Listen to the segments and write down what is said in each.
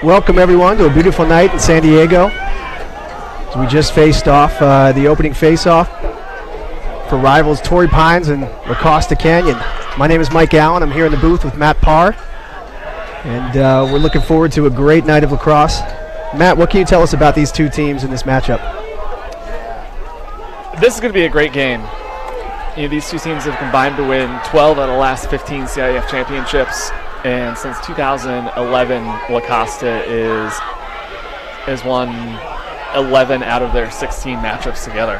Welcome everyone to a beautiful night in San Diego. So we just faced off the opening face-off for rivals Torrey Pines and Costa Canyon. My name is Mike Allen. I'm here in the booth with Matt Parr, and we're looking forward to a great night of lacrosse. Matt, what can you tell us about these two teams in this matchup? This is going to be a great game. You know, these two teams have combined to win 12 out of the last 15 CIF championships, and since 2011, La Costa has won 11 out of their 16 matchups together.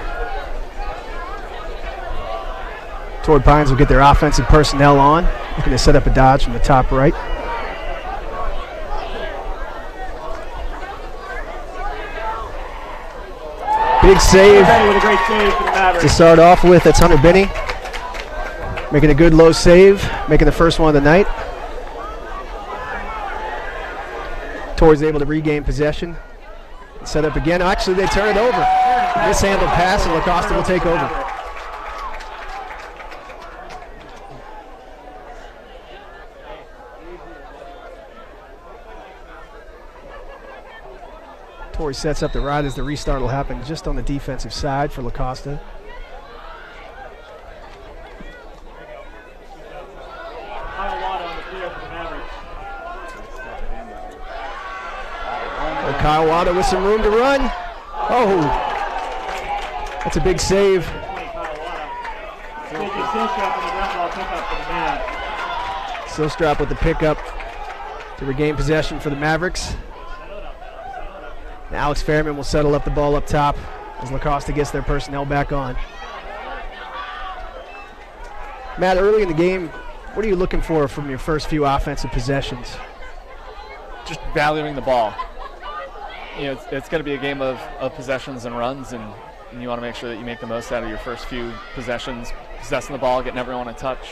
Torrey Pines will get their offensive personnel on. Looking to set up a dodge from the top right. Big save with a great save for the Maverick. to start off with. That's Hunter Binney making a good low save, making the first one of the night. Torrey's able to regain possession. Set up again. Actually, they turn it over. Mishandled pass, and La Costa will take over. Torrey sets up the right as the restart will happen just on the defensive side for La Costa. Kyle Wada with some room to run. Oh, that's a big save. Silstrap with the pickup to regain possession for the Mavericks. And Alex Fairman will settle up the ball up top as La Costa gets their personnel back on. Matt, early in the game, what are you looking for from your first few offensive possessions? Just valuing the ball. You know, it's going to be a game of possessions and runs, and you want to make sure that you make the most out of your first few possessions, possessing the ball, getting everyone a touch.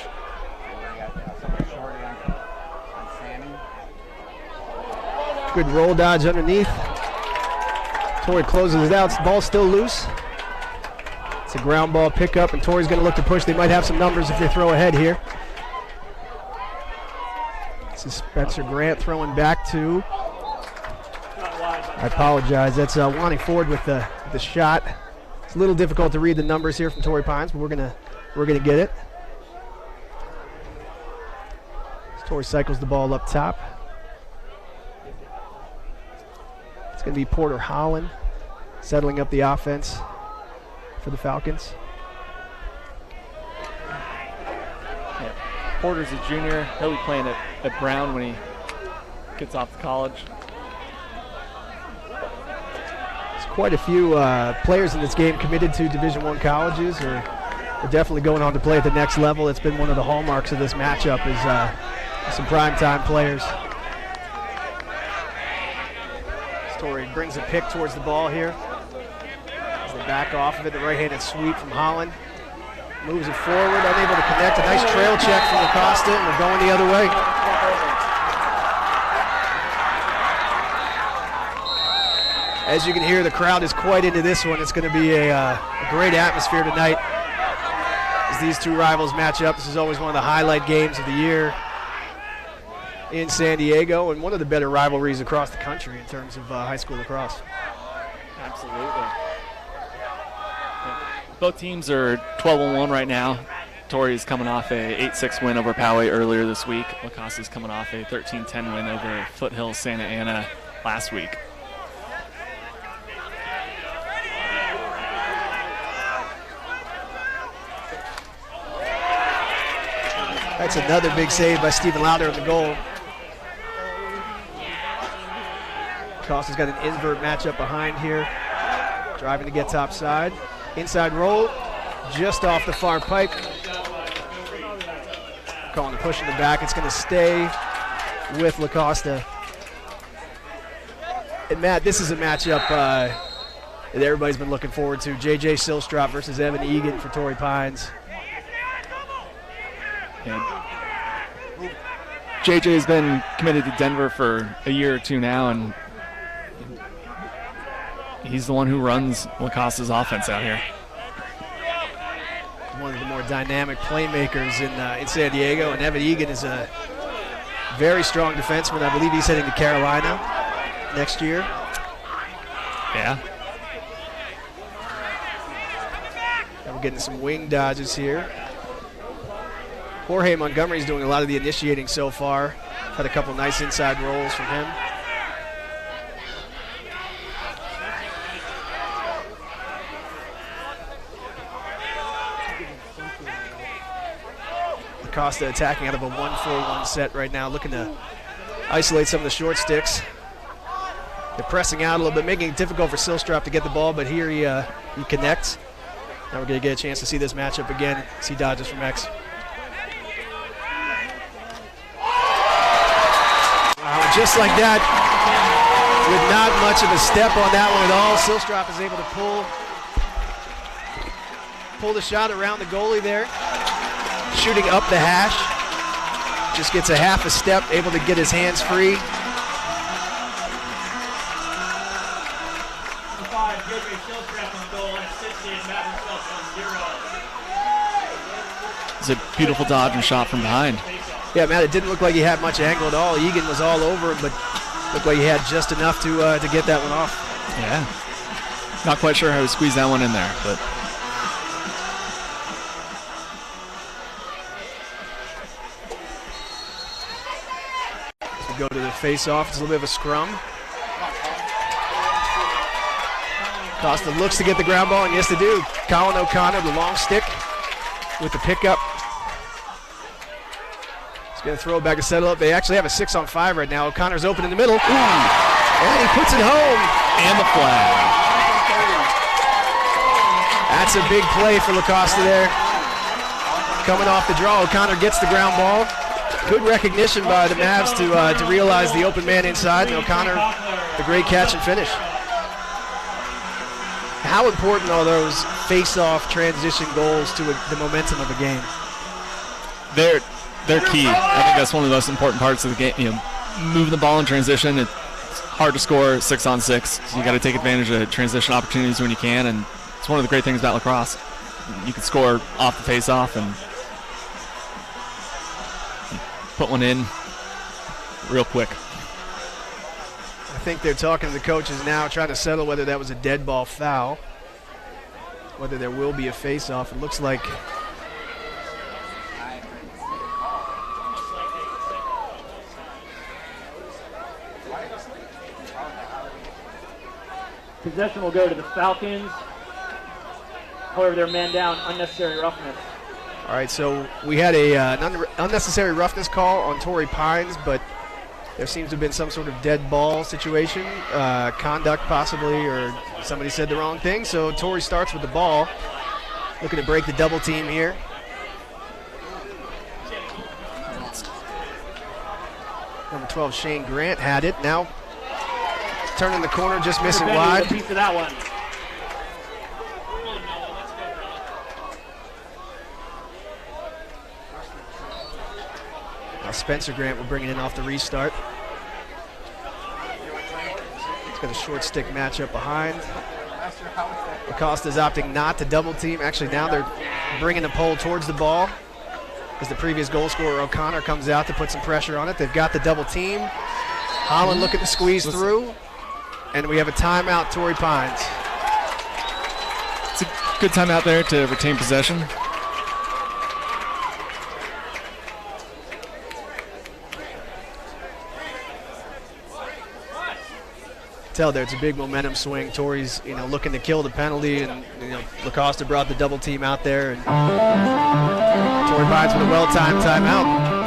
Good roll dodge underneath. Torrey closes it out. The ball's still loose. It's a ground ball pickup, and Torrey's going to look to push. They might have some numbers if they throw ahead here. This is Spencer Grant throwing back to. I apologize. That's Wanting Ford with the shot. It's a little difficult to read the numbers here from Torrey Pines, but we're gonna get it. As Torrey cycles the ball up top. It's gonna be Porter Holland settling up the offense for the Falcons. Yeah. Porter's a junior. He'll be playing at Brown when he gets off to college. Quite a few players in this game committed to Division I colleges or are definitely going on to play at the next level. It's been one of the hallmarks of this matchup is some primetime players. Torrey brings a pick towards the ball here. As they back off of it, the right-handed sweep from Holland. Moves it forward, unable to connect. A nice trail check from Costa, and we're going the other way. As you can hear, the crowd is quite into this one. It's going to be a great atmosphere tonight as these two rivals match up. This is always one of the highlight games of the year in San Diego and one of the better rivalries across the country in terms of high school lacrosse. Absolutely. Both teams are 12-1 right now. Torrey's coming off a 8-6 win over Poway earlier this week. La Costa's coming off a 13-10 win over Foothill Santa Ana last week. That's another big save by Stephen Lauder in the goal. Costa's got an invert matchup behind here. Driving to get top side. Inside roll, just off the far pipe. Calling the push in the back. It's going to stay with La Costa. And Matt, this is a matchup that everybody's been looking forward to. J.J. Silstrop versus Evan Egan for Torrey Pines. And JJ's been committed to Denver for a year or two now, and he's the one who runs La Costa's offense out here. One of the more dynamic playmakers in San Diego, and Evan Egan is a very strong defenseman. I believe he's heading to Carolina. next year. Yeah. And we're getting some wing dodges here. Jorge Montgomery's doing a lot of the initiating so far. Had a couple nice inside rolls from him. Costa attacking out of a 1-4-1 set right now, looking to isolate some of the short sticks. They're pressing out a little bit, making it difficult for Silstrop to get the ball, but here he connects. Now we're going to get a chance to see this matchup again. See dodges from X. Just like that, with not much of a step on that one at all, Silstrop is able to pull the shot around the goalie there. Shooting up the hash, just gets a half a step, able to get his hands free. It's a beautiful dodge and shot from behind. Yeah, Matt, it didn't look like he had much angle at all. Egan was all over him, but looked like he had just enough to get that one off. Yeah. Not quite sure how to squeeze that one in there, but. Go to the face-off. It's a little bit of a scrum. Costa looks to get the ground ball, and yes, they do. Colin O'Connor, the long stick with the pickup. He's going to throw it back and settle up. They actually have a 6-on-5 right now. O'Connor's open in the middle. And he puts it home. And the flag. That's a big play for Lacosta there. Coming off the draw, O'Connor gets the ground ball. Good recognition by the Mavs to realize the open man inside, and O'Connor, the great catch and finish. How important are those face-off transition goals to the momentum of a game? They're key. I think that's one of the most important parts of the game. You know, moving the ball in transition, it's hard to score 6-on-6, so you got to take advantage of transition opportunities when you can, and it's one of the great things about lacrosse. You can score off the face-off and put one in real quick. I think they're talking to the coaches now, trying to settle whether that was a dead ball foul, whether there will be a face-off. It looks like possession will go to the Falcons. However, they're man down, unnecessary roughness. All right, so we had an unnecessary roughness call on Torrey Pines, but there seems to have been some sort of dead ball situation, conduct possibly, or somebody said the wrong thing. So Torrey starts with the ball, looking to break the double team here. Number 12, Shane Grant had it. Now turning the corner, just missing wide. A piece of that one. Spencer Grant will bring it in off the restart. He's got a short stick matchup behind. Acosta's opting not to double team. Actually, now they're bringing the pole towards the ball as the previous goal scorer O'Connor comes out to put some pressure on it. They've got the double team. Holland looking to squeeze through. And we have a timeout, Torrey Pines. It's a good timeout there to retain possession. Tell there, it's a big momentum swing. Torrey's, looking to kill the penalty, and Lacosta brought the double team out there, and Torrey Pines with a well-timed timeout.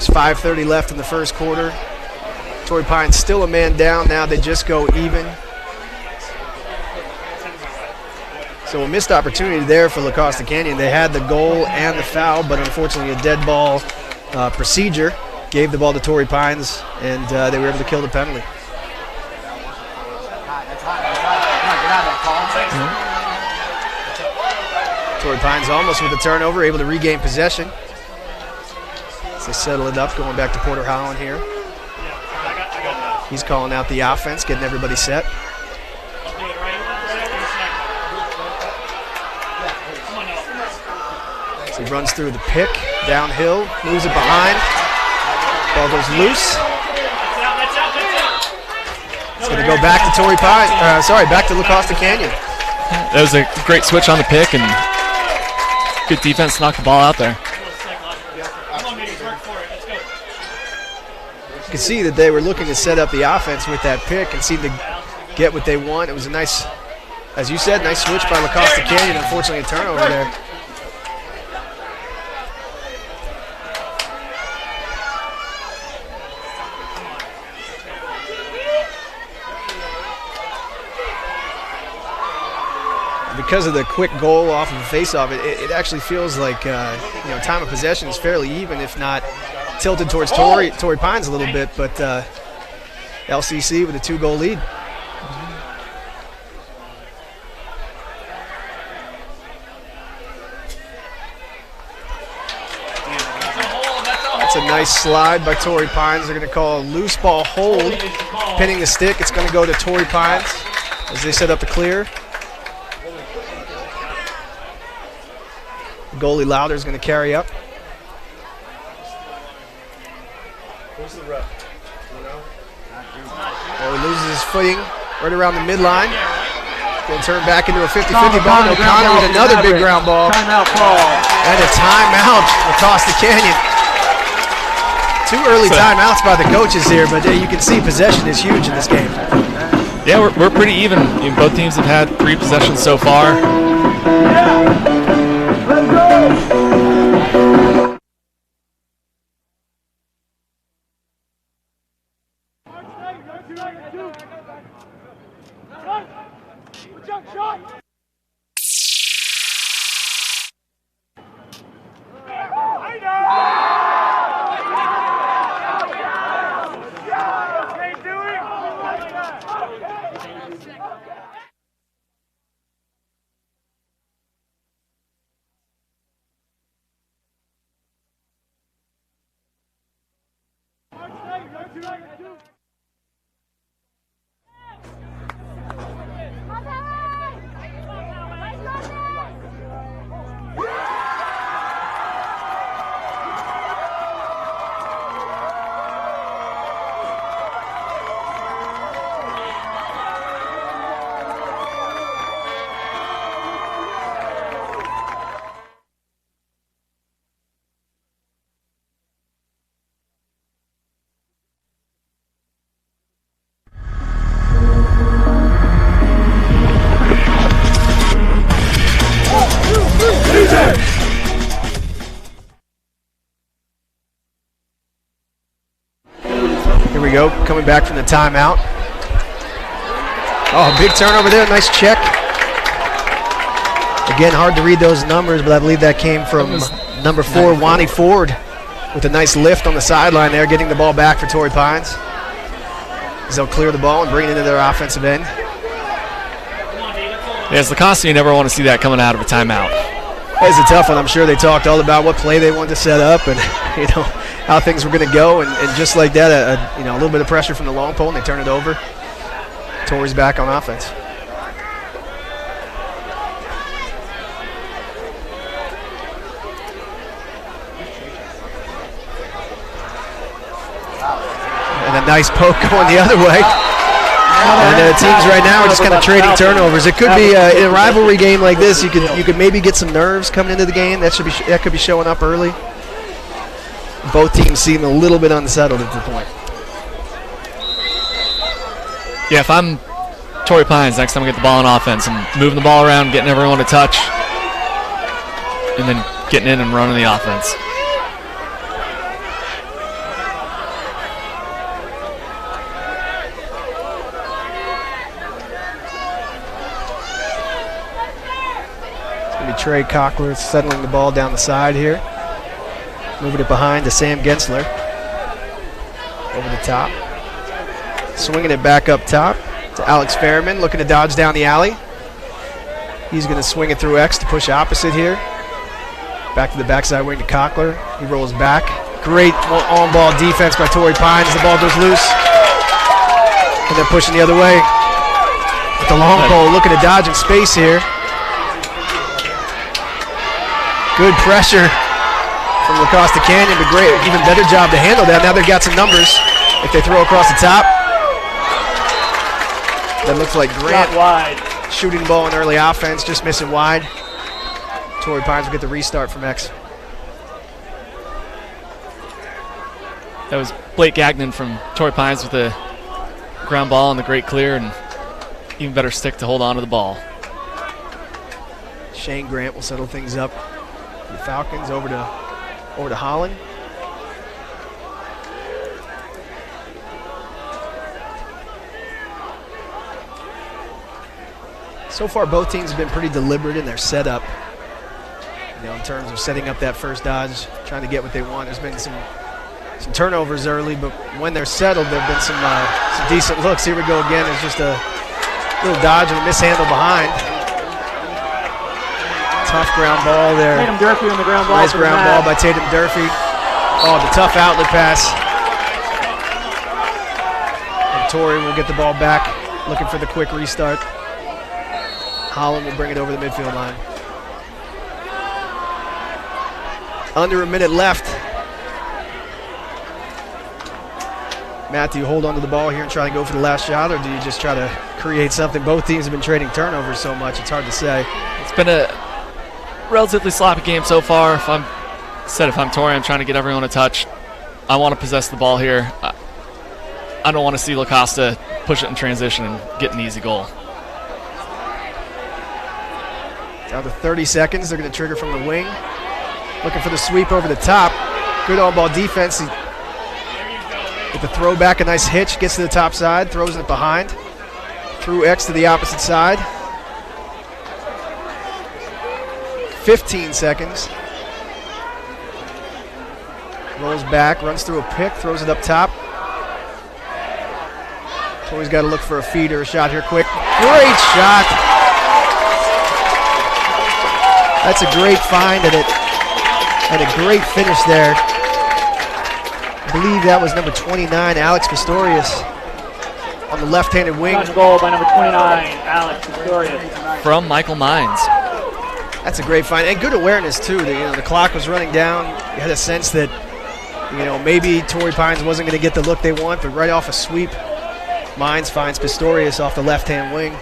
There's 5:30 left in the first quarter. Torrey Pines still a man down. Now they just go even. So a missed opportunity there for La Costa Canyon. They had the goal and the foul, but unfortunately a dead ball procedure gave the ball to Torrey Pines, and they were able to kill the penalty. Torrey Pines almost with a turnover, able to regain possession. As they settle it up, going back to Porter Holland here. He's calling out the offense, getting everybody set. So he runs through the pick, downhill, moves it behind. Ball goes loose. It's going to go back to Torrey Pines. Back to La Costa Canyon. That was a great switch on the pick and good defense to knock the ball out there. You can see that they were looking to set up the offense with that pick and seemed to get what they want. It was a nice, as you said, nice switch by La Costa Canyon. Unfortunately, a turnover there. Because of the quick goal off of the face-off, it actually feels like time of possession is fairly even, if not tilted towards Torrey Pines a little bit, but LCC with a 2-goal lead. That's a nice slide by Torrey Pines. They're going to call a loose ball hold, pinning the stick. It's going to go to Torrey Pines as they set up the clear. Goalie Lauder is going to carry up. Oh, he loses his footing right around the midline. Going to turn back into a 50-50 ball. And O'Connor with another big ground ball. Timeout ball. And a timeout across the canyon. 2 early timeouts by the coaches here, but you can see possession is huge in this game. Yeah, we're pretty even. Both teams have had 3 possessions so far. Let's go! Here we go, coming back from the timeout. Oh, big turnover there, nice check. Again, hard to read those numbers, but I believe that came from number 4, Wani Ford, with a nice lift on the sideline there, getting the ball back for Torrey Pines. As they'll clear the ball and bring it into their offensive end. Yeah, as Lacoste, you never want to see that coming out of a timeout. It's a tough one. I'm sure they talked all about what play they wanted to set up and how things were going to go, and just like that, a little bit of pressure from the long pole, and they turn it over. Torrey's back on offense. And a nice poke going the other way. And teams right now are just kind of trading turnovers. It could be in a rivalry game like this. You could maybe get some nerves coming into the game. That could be showing up early. Both teams seem a little bit unsettled at the point. Yeah, if I'm Torrey Pines, next time I get the ball on offense, I'm moving the ball around, getting everyone to touch, and then getting in and running the offense. Trey Cockler settling the ball down the side here. Moving it behind to Sam Gensler. Over the top. Swinging it back up top to Alex Fairman, looking to dodge down the alley. He's going to swing it through X to push opposite here. Back to the backside wing to Cockler. He rolls back. Great on-ball defense by Torrey Pines. The ball goes loose. And they're pushing the other way. With the long pole, looking to dodge in space here. Good pressure from La Costa Canyon, but great, even better job to handle that. Now they've got some numbers. If they throw across the top, that looks like Grant wide. Shooting the ball in early offense, just missing wide. Torrey Pines will get the restart from X. That was Blake Gagnon from Torrey Pines with the ground ball and the great clear, and even better stick to hold on to the ball. Shane Grant will settle things up. The Falcons over to Holland. So far, both teams have been pretty deliberate in their setup. In terms of setting up that first dodge, trying to get what they want. There's been some turnovers early, but when they're settled, there have been some decent looks. Here we go again. There's just a little dodge and a mishandle behind. Tough ground ball there. Tatum Durfee on the ground ball. Nice ground ball by Tatum Durfee. Oh, the tough outlet pass. And Torrey will get the ball back, looking for the quick restart. Holland will bring it over the midfield line. Under a minute left. Matt, do you hold on to the ball here and try to go for the last shot, or do you just try to create something? Both teams have been trading turnovers so much, it's hard to say. It's been a relatively sloppy game so far. If I'm Torrey, I'm trying to get everyone a touch. I want to possess the ball here. I don't want to see La Costa push it in transition and get an easy goal. Down to 30 seconds. They're going to trigger from the wing. Looking for the sweep over the top. Good on-ball defense. With the throw back, a nice hitch. Gets to the top side. Throws it behind. Through X to the opposite side. 15 seconds. Rolls back. Runs through a pick. Throws it up top. Always got to look for a feed or a shot here quick. Great shot. That's a great find and a great finish there. I believe that was number 29, Alex Pistorius, on the left-handed wing. Shot goal by number 29, Alex Pistorius. From Michael Mines. That's a great find, and good awareness too. The clock was running down. You had a sense that maybe Torrey Pines wasn't going to get the look they want, but right off a sweep, Mines finds Pistorius off the left-hand wing.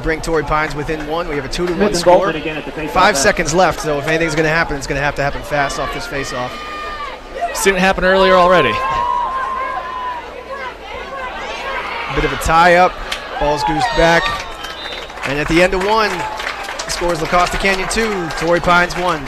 Bring Torrey Pines within one. We have a 2-1 score. 5 seconds left, so if anything's going to happen, it's going to have to happen fast off this face-off. Seen it happen earlier already. Bit of a tie-up. Ball's goosed back. And at the end of one, the score is La Costa Canyon 2, Torrey Pines 1.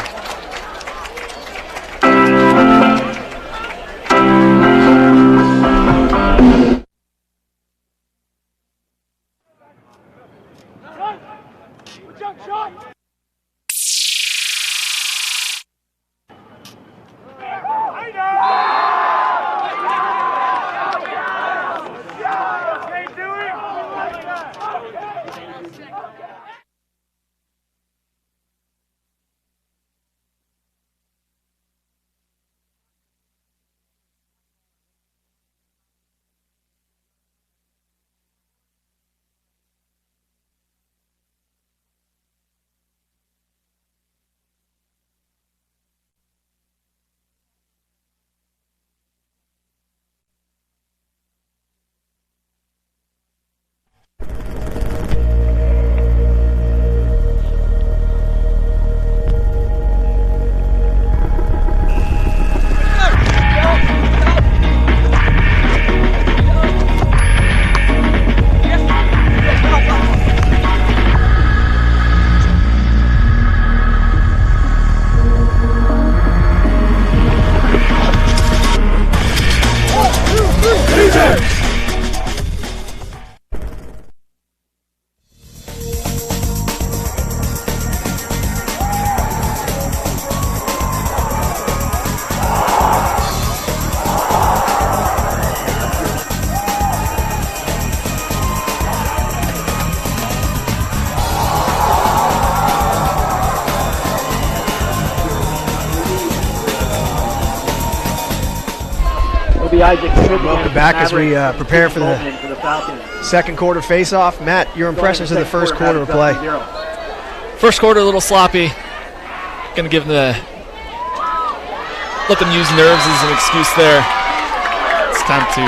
be Isaac Smith. Welcome back as we prepare for the Falcons. second quarter face-off. Matt, your impressions of the first quarter of play? First quarter a little sloppy. Gonna give them let them use nerves as an excuse there. It's time to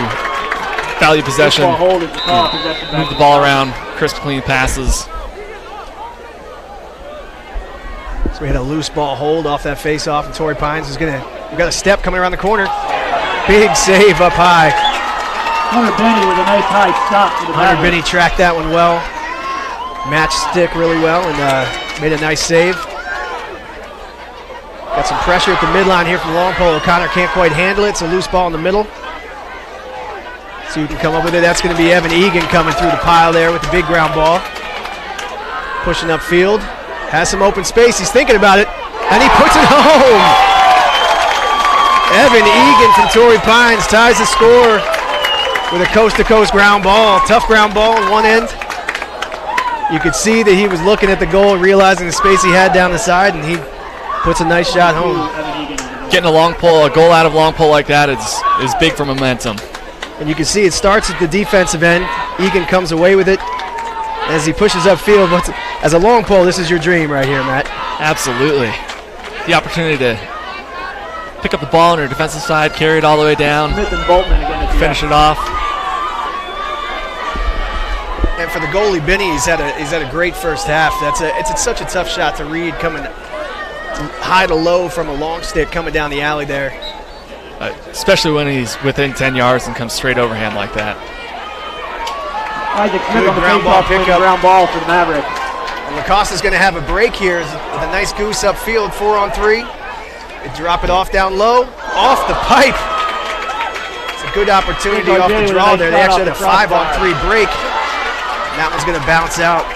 value possession, move the ball around, crisp, clean passes. So we had a loose ball hold off that face-off, and Torrey Pines is we've got a step coming around the corner. Big save up high. Hunter Benny with a nice high stop. Hunter Benny tracked that one well. Matched stick really well and made a nice save. Got some pressure at the midline here from long pole. O'Connor can't quite handle it. It's a loose ball in the middle. So you can come up with it. That's going to be Evan Egan coming through the pile there with the big ground ball. Pushing upfield. Has some open space. He's thinking about it. And he puts it home. Evan Egan from Torrey Pines ties the score with a coast-to-coast ground ball. Tough ground ball on one end. You could see that he was looking at the goal, realizing the space he had down the side, and he puts a nice shot home. Getting a long pole, a goal out of long pole like that is big for momentum. And you can see it starts at the defensive end. Egan comes away with it as he pushes upfield. As a long pole, this is your dream right here, Matt. Absolutely. The opportunity to pick up the ball on her defensive side, carry it all the way down, Smith and Boltman again at the finish it off. And for the goalie, Benny, he's had a great first half. It's such a tough shot to read, coming high to low from a long stick coming down the alley there. Especially when he's within 10 yards and comes straight overhand like that. Isaac Smith Good on the ground ball face-off, pickup. ground ball for the Maverick. And Lacosta's going to have a break here with a nice goose upfield, 4-on-3. They drop it off down low, off the pipe. It's a good opportunity off the draw there. They actually had a 5-on-3 break. And that one's going to bounce out.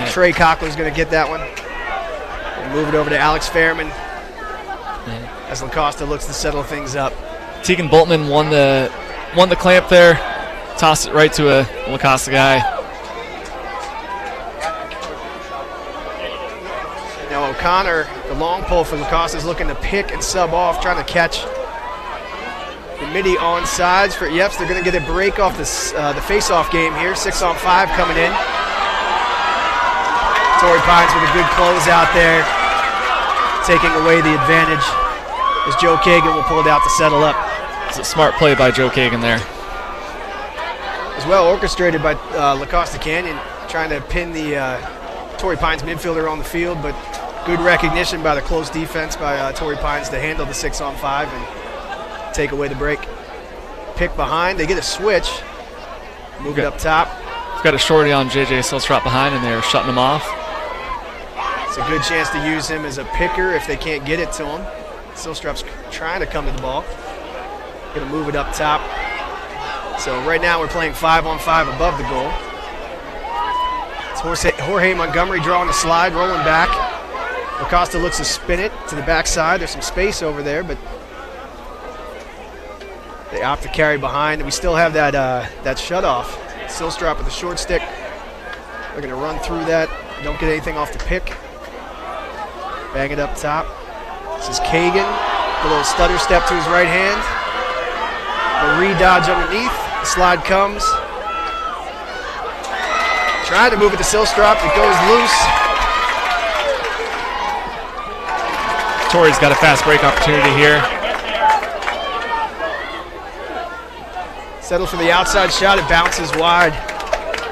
Trey Cochran's going to get that one. And move it over to Alex Fairman as Lacosta looks to settle things up. Tegan Boltman won the clamp there, tossed it right to a Lacosta guy. Now O'Connor, the long pole for Lacosta, is looking to pick and sub off, trying to catch the midi on sides for Yeps. They're going to get a break off the face-off game here. 6-on-5 coming in. Torrey Pines with a good close out there, taking away the advantage as Joe Kagan will pull it out to settle up. It's a smart play by Joe Kagan there. It was well orchestrated by Lacosta Canyon, trying to pin the Torrey Pines midfielder on the field, but good recognition by the close defense by Torrey Pines to handle the 6-on-5 and take away the break. Pick behind, they get a switch, move it up top. We've got a shorty on JJ Silstrop behind, and they're shutting him off. It's a good chance to use him as a picker if they can't get it to him. Silstrop's trying to come to the ball. Gonna move it up top. So right now we're playing 5-on-5 above the goal. It's Jorge Montgomery drawing the slide, rolling back. Acosta looks to spin it to the backside. There's some space over there, but they opt to carry behind. We still have that shut-off. Silstrop with the short stick. They're gonna run through that. Don't get anything off the pick. Bang it up top. This is Kagan. A little stutter step to his right hand. A re-dodge underneath. The slide comes. Trying to move it to Silstrop. It goes loose. Torrey's got a fast break opportunity here. Settle for the outside shot. It bounces wide.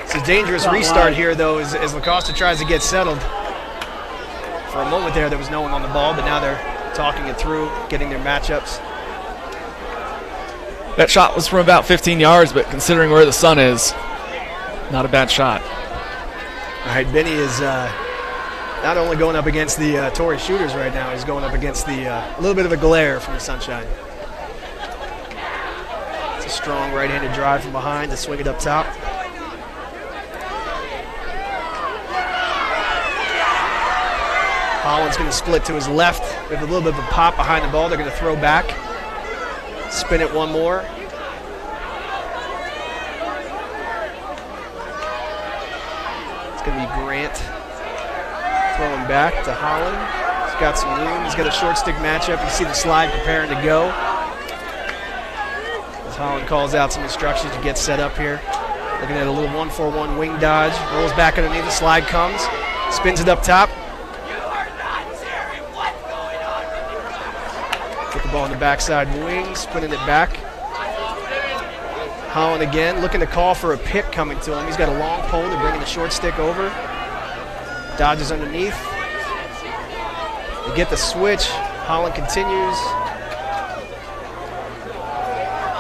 It's a dangerous restart here, though, as Lacosta tries to get settled. For a moment there was no one on the ball, but now they're talking it through, getting their matchups. That shot was from about 15 yards, but considering where the sun is, not a bad shot. All right, Benny is not only going up against the Torrey shooters right now, he's going up against the a little bit of a glare from the sunshine. It's a strong right-handed drive from behind to swing it up top. Holland's going to split to his left with a little bit of a pop behind the ball. They're going to throw back. Spin it one more. It's going to be Grant throwing back to Holland. He's got some room. He's got a short stick matchup. You see the slide preparing to go. As Holland calls out some instructions to get set up here. Looking at a little 1-4-1 wing dodge. Rolls back underneath, the slide comes. Spins it up top. Put the ball in the backside wing, spinning it back. Holland again, looking to call for a pick coming to him. He's got a long pole, they're bringing the short stick over. Dodges underneath. They get the switch. Holland continues.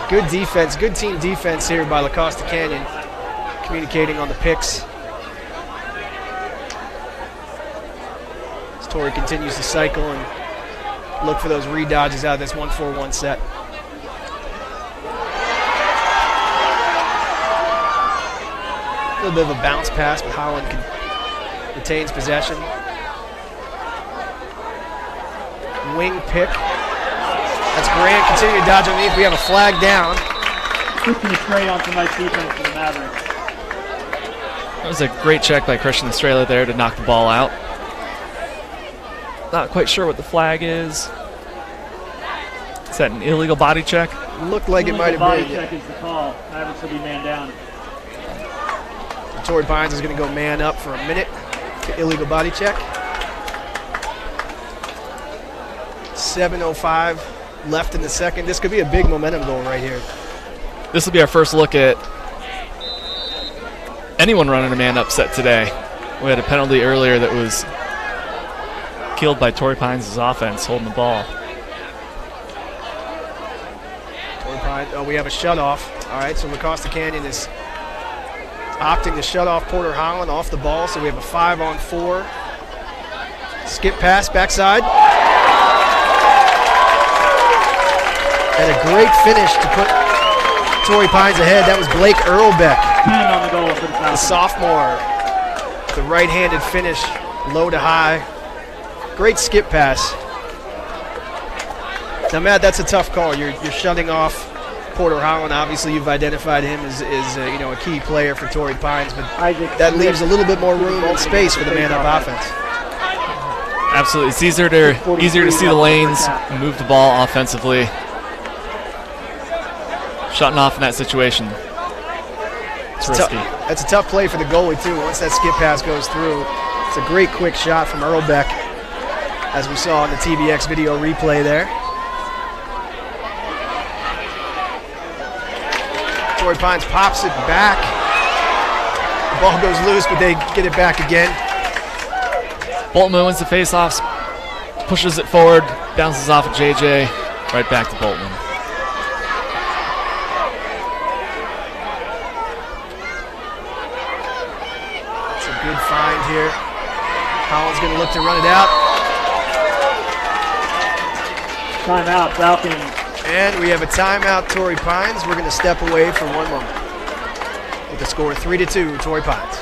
Good defense, good team defense here by La Costa Canyon. Communicating on the picks. As Torrey continues to cycle and look for those re-dodges out of this 1-4-1 set. A little bit of a bounce pass, but Holland retains possession. Wing pick. That's Grant. Continue to dodge underneath. We have a flag down. Christian Estrella on some nice defense for the Maverick. That was a great check by Christian Estrella there to knock the ball out. Not quite sure what the flag is. Is that an illegal body check? Looked like it might have body been. check is the call. Mavericks will be man down. Torrey Pines is going to go man up for a minute. Illegal body check. 7:05 left in the second. This could be a big momentum goal right here. This will be our first look at anyone running a man up set today. We had a penalty earlier that was killed by Torrey Pines' offense holding the ball. Torrey Pines, oh, we have a shutoff. All right, so La Costa Canyon is opting to shut off Porter Holland off the ball, so we have a 5-on-4. Skip pass, backside. And a great finish to put Torrey Pines ahead. That was Blake Earlbeck, 10 on the goal for the the Falcons. sophomore. The right-handed finish, low to high. Great skip pass. Now, Matt, that's a tough call. You're shutting off Porter Holland. Obviously, you've identified him as a key player for Torrey Pines, but that leaves a little bit more room and space for the man-up offense. Absolutely. It's easier to see the lanes and move the ball offensively. Shutting off in that situation. It's risky. That's a tough play for the goalie, too. Once that skip pass goes through, it's a great quick shot from Earlbeck, as we saw in the TVX video replay there. Torrey Pines pops it back. The ball goes loose, but they get it back again. Boltman wins the faceoffs, pushes it forward, bounces off of JJ, right back to Boltman. It's a good find here. Holland's going to look to run it out. Timeout, Falcons. And we have a timeout, Torrey Pines. We're going to step away for one moment. With the score 3-2, Torrey Pines.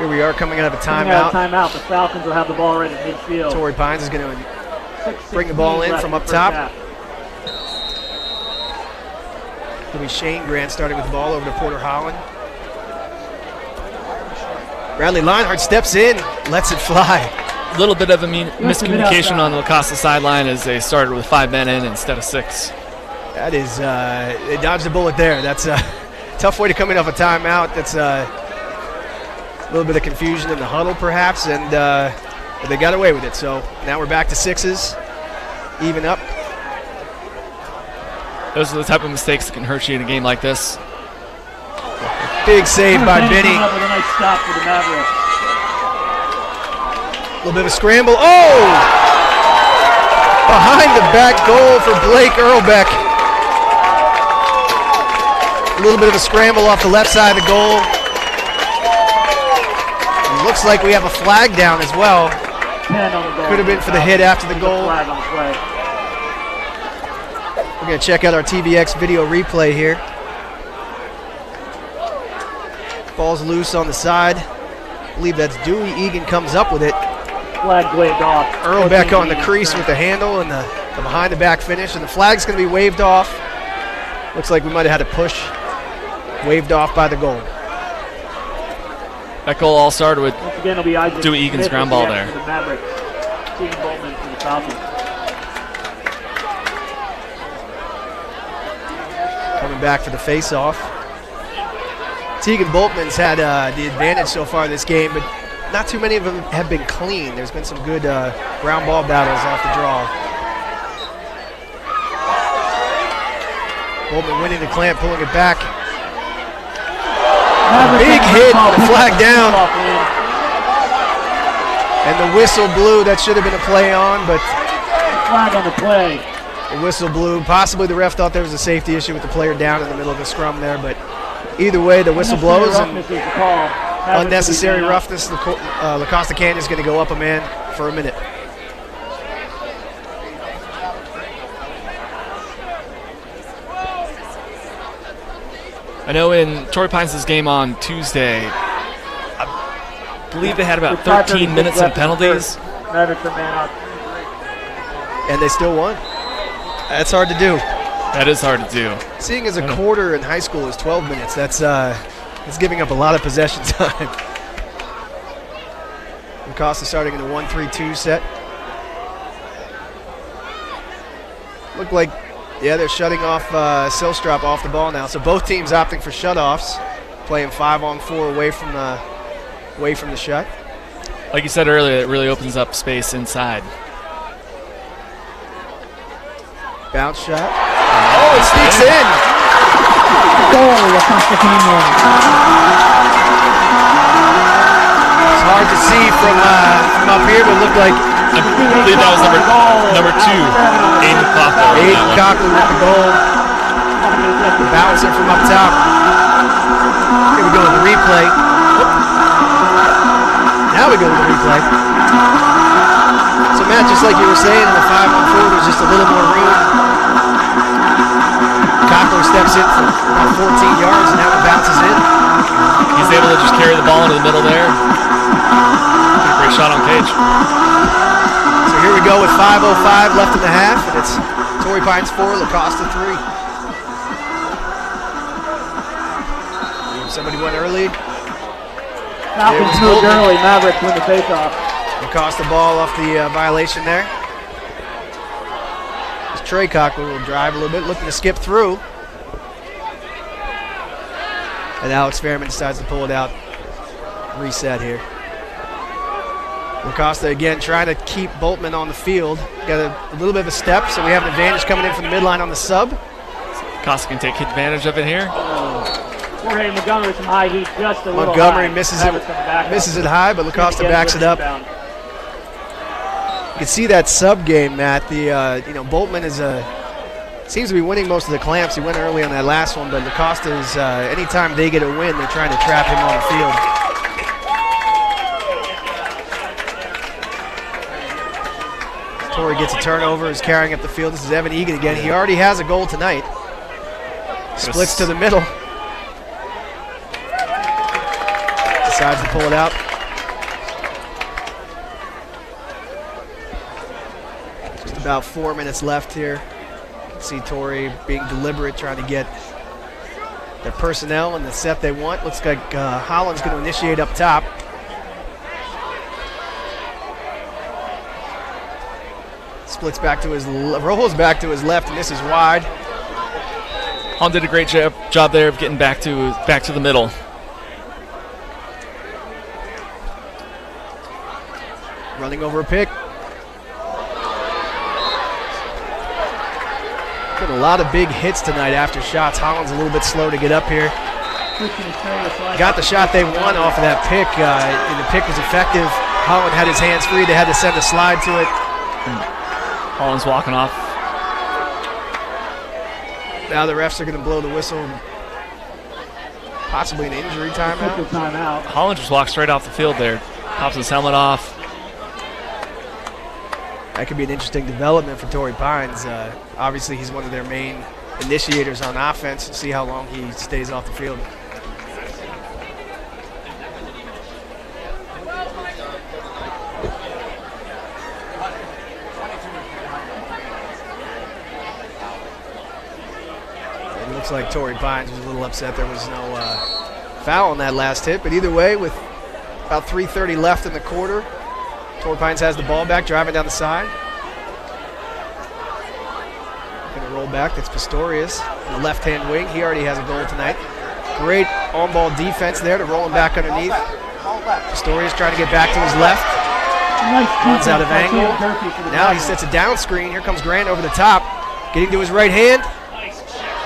here we are coming out of a Coming out timeout. of timeout. The Falcons will have the ball right at midfield. Torrey Pines is going to 6:16 bring the ball in left from the up first top. half. It'll be Shane Grant starting with the ball over to Porter Holland. Bradley Leinhardt steps in, lets it fly. A little bit of a miscommunication on the Costa sideline as they started with 5 men in instead of 6. That is, they dodged a bullet there. That's a tough way to come in off a timeout. That's a little bit of confusion in the huddle perhaps, and but they got away with it. So now we're back to 6s, even up. Those are the type of mistakes that can hurt you in a game like this. Big save by Benny. Up with a nice stop for the Maverick. A little bit of a scramble. Oh! Behind the back goal for Blake Earlbeck. A little bit of a scramble off the left side of the goal. It looks like we have a flag down as well. 10 on the goal. Could have been for the hit after the goal. Flag on the play. We're going to check out our TVX video replay here. Ball's loose on the side. I believe that's Dewey. Egan comes up with it. Flag waved off. Earlbeck on the crease with the handle and the behind the back finish, and the flag's going to be waved off. Looks like we might have had a push waved off by the goal. That goal all started with Once again, it'll be Isaac Dewey Egan's Smith ground with ball the there. action for the Maverick. Tegan Boltman for the Falcons. Coming back for the face-off. Tegan Boltman's had the advantage so far this game, but not too many of them have been clean. There's been some good ground ball battles off the draw. Boltman winning the clamp, pulling it back. Big hit, the flag down. And the whistle blew. That should have been a play on, but Flag on the play. the whistle blew. Possibly the ref thought there was a safety issue with the player down in the middle of the scrum there, but either way, the whistle blows, and Unnecessary roughness is the call. Maverick unnecessary will be roughness. La Costa Canyon is going to go up a man for a minute. I know in Torrey Pines' game on Tuesday, I believe they had about 13 minutes in penalties. Maverick for man out. And they still won. That's hard to do. That is hard to do. Seeing as a quarter in high school is 12 minutes, that's giving up a lot of possession time. Costa starting in the 1-3-2 set. Look like, yeah, they're shutting off Silstrop off the ball now. So both teams opting for shutoffs, playing 5-on-4 away from the shut. Like you said earlier, it really opens up space inside. Bounce shot. Oh, it sneaks in. Goal, La Costa Canyon. It's hard to see from up here, but it looked like I believe that was number 2, Aiden Cochran. Aiden Cochran with the goal. The bouncer from up top. Here we go with the replay. Now we go with the replay. So Matt, just like you were saying, in the 5-on-4, there's just a little more room. Cochran steps in for about 14 yards, and now it bounces in. He's able to just carry the ball into the middle there. Get a great shot on Cage. So here we go with 5:05 left in the half, and it's Torrey Pines 4, La Costa 3. Somebody went early. Falcons moved early. Maverick win the faceoff. La Costa ball off the violation there. As Trey Cochran will drive a little bit, looking to skip through. And Alex Fairman decides to pull it out. Reset here. La Costa again trying to keep Boltman on the field. Got a little bit of a step, so we have an advantage coming in from the midline on the sub. Costa can take advantage of it here. Jorge Montgomery some high heat, just a little Montgomery high. misses Maverick's it high, but La Costa backs it up. You can see that sub game, Matt. The Boltman is seems to be winning most of the clamps. He went early on that last one, but La Costa is anytime they get a win, they're trying to trap him on the field. Torrey gets a turnover, is carrying up the field. This is Evan Egan again. He already has a goal tonight. Splits to the middle. Decides to pull it out. About 4 minutes left here. You can see Torrey being deliberate, trying to get their personnel and the set they want. Looks like Holland's going to initiate up top. Splits back to his, rolls back to his left, and this is wide. Holland did a great job there of getting back to the middle. Running over a pick. Been a lot of big hits tonight after shots. Holland's a little bit slow to get up here. Got the shot they won off of that pick, and the pick was effective. Holland had his hands free. They had to send a slide to it. Holland's walking off. Now the refs are going to blow the whistle. Possibly an injury timeout. Holland just walks straight off the field there. Pops his helmet off. That could be an interesting development for Torrey Pines. Obviously, he's one of their main initiators on offense. We'll see how long he stays off the field. It looks like Torrey Pines was a little upset there was no foul on that last hit, but either way, with about 3:30 left in the quarter, Torrey Pines has the ball back, driving down the side. Going to roll back. That's Pistorius in the left-hand wing. He already has a goal tonight. Great on-ball defense there to roll him back underneath. Pistorius trying to get back to his left. Runs out of angle. Now he sets a down screen. Here comes Grant over the top. Getting to his right hand.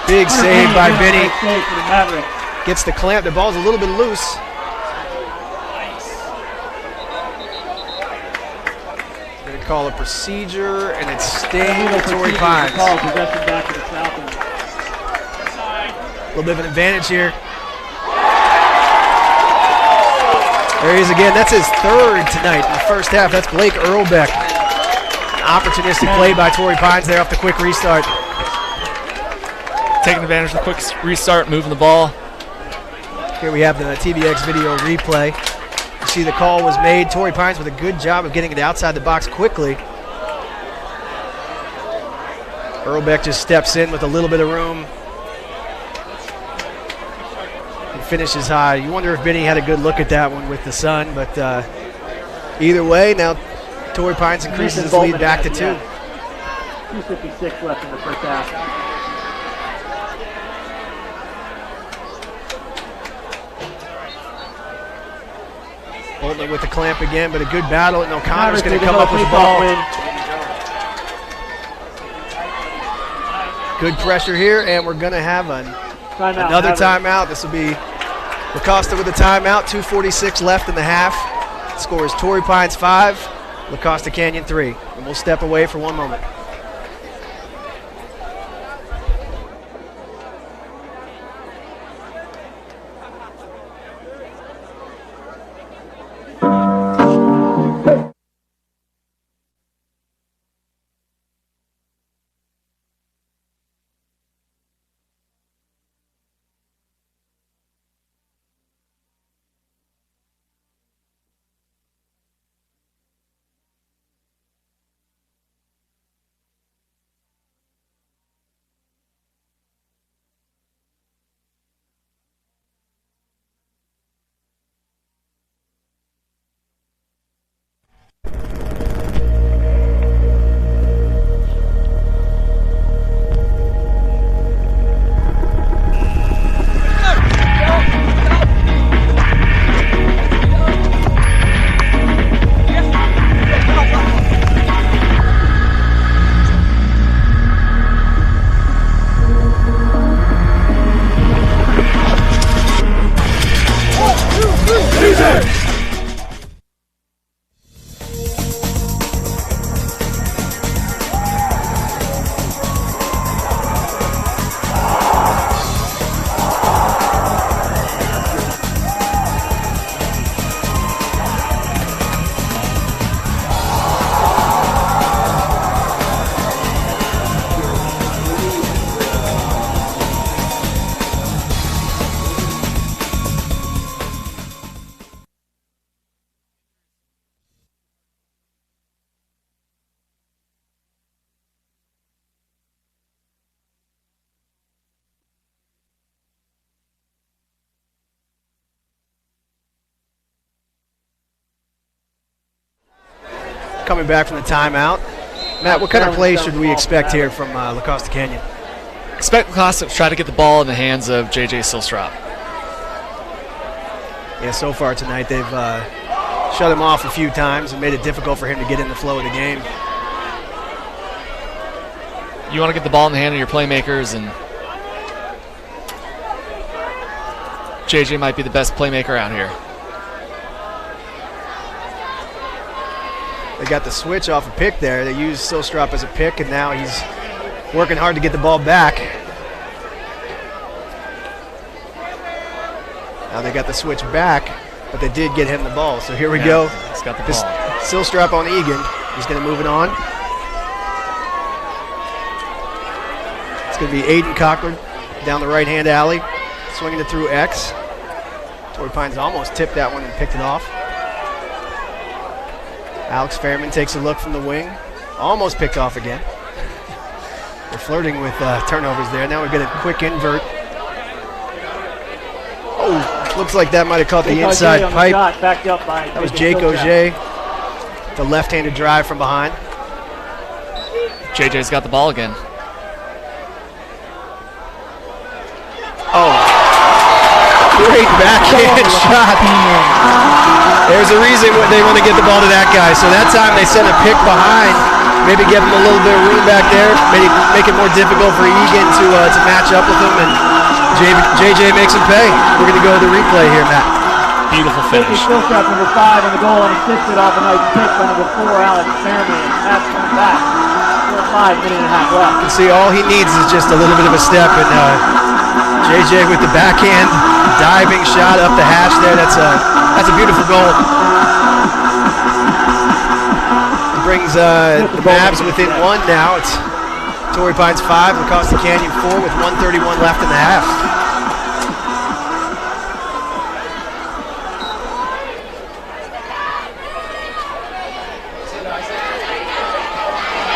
Big save by Benny. Gets the clamp. The ball's a little bit loose. Call a procedure, and it's staying with Torrey Pines. A little bit of an advantage here. There he is again. That's his third tonight in the first half. That's Blake Earlbeck. An opportunistic play by Torrey Pines there off the quick restart. Taking advantage of the quick restart, moving the ball. Here we have the TVX video replay. You see the call was made. Torrey Pines with a good job of getting it outside the box quickly. Earlbeck just steps in with a little bit of room and finishes high. You wonder if Benny had a good look at that one with the sun, but either way, now Torrey Pines increases his lead back to 2. 2:56 left in the first half. Bolton with the clamp again, but a good battle, and O'Connor's going to come up with the ball. Good pressure here, and we're going to have another timeout. This will be Costa with a timeout. 2:46 left in the half. Score is Torrey Pines 5, Costa Canyon 3. And we'll step away for one moment. coming back from the timeout. Matt, what kind of play should we expect here from La Costa Canyon? Expect Costa to try to get the ball in the hands of J.J. Silstrop. Yeah, so far tonight they've shut him off a few times and made it difficult for him to get in the flow of the game. You want to get the ball in the hand of your playmakers, and J.J. might be the best playmaker out here. They got the switch off a pick there. They used Silstrop as a pick, and now he's working hard to get the ball back. Now they got the switch back, but they did get him the ball. So here we go. He's got the ball. Silstrop on Egan. He's going to move it on. It's going to be Aiden Cochran down the right-hand alley, swinging it through X. Torrey Pines almost tipped that one and picked it off. Alex Fairman takes a look from the wing. Almost picked off again. They're flirting with turnovers there. Now we get a quick invert. Oh, looks like that might have caught the inside pipe. Backed up by that was Jake Auger. The left-handed drive from behind. JJ's got the ball again. Oh, great backhand shot. There's a reason they want to get the ball to that guy. So that time they sent a pick behind, maybe give him a little bit of room back there, maybe make it more difficult for Egan to match up with him, and JJ makes him pay. We're going to go to the replay here, Matt. Beautiful finish. Silstrop, number 5 on the goal, and assisted off a nice pick by number 4, Alex Fairman. That's coming back. 4-5, minute and a half left. You can see all he needs is just a little bit of a step, and JJ with the backhand diving shot up the hash there. That's a beautiful goal. It brings the Mavs within 1 now. It's Torrey Pines 5, La Costa Canyon 4 with 1:31 left in the half.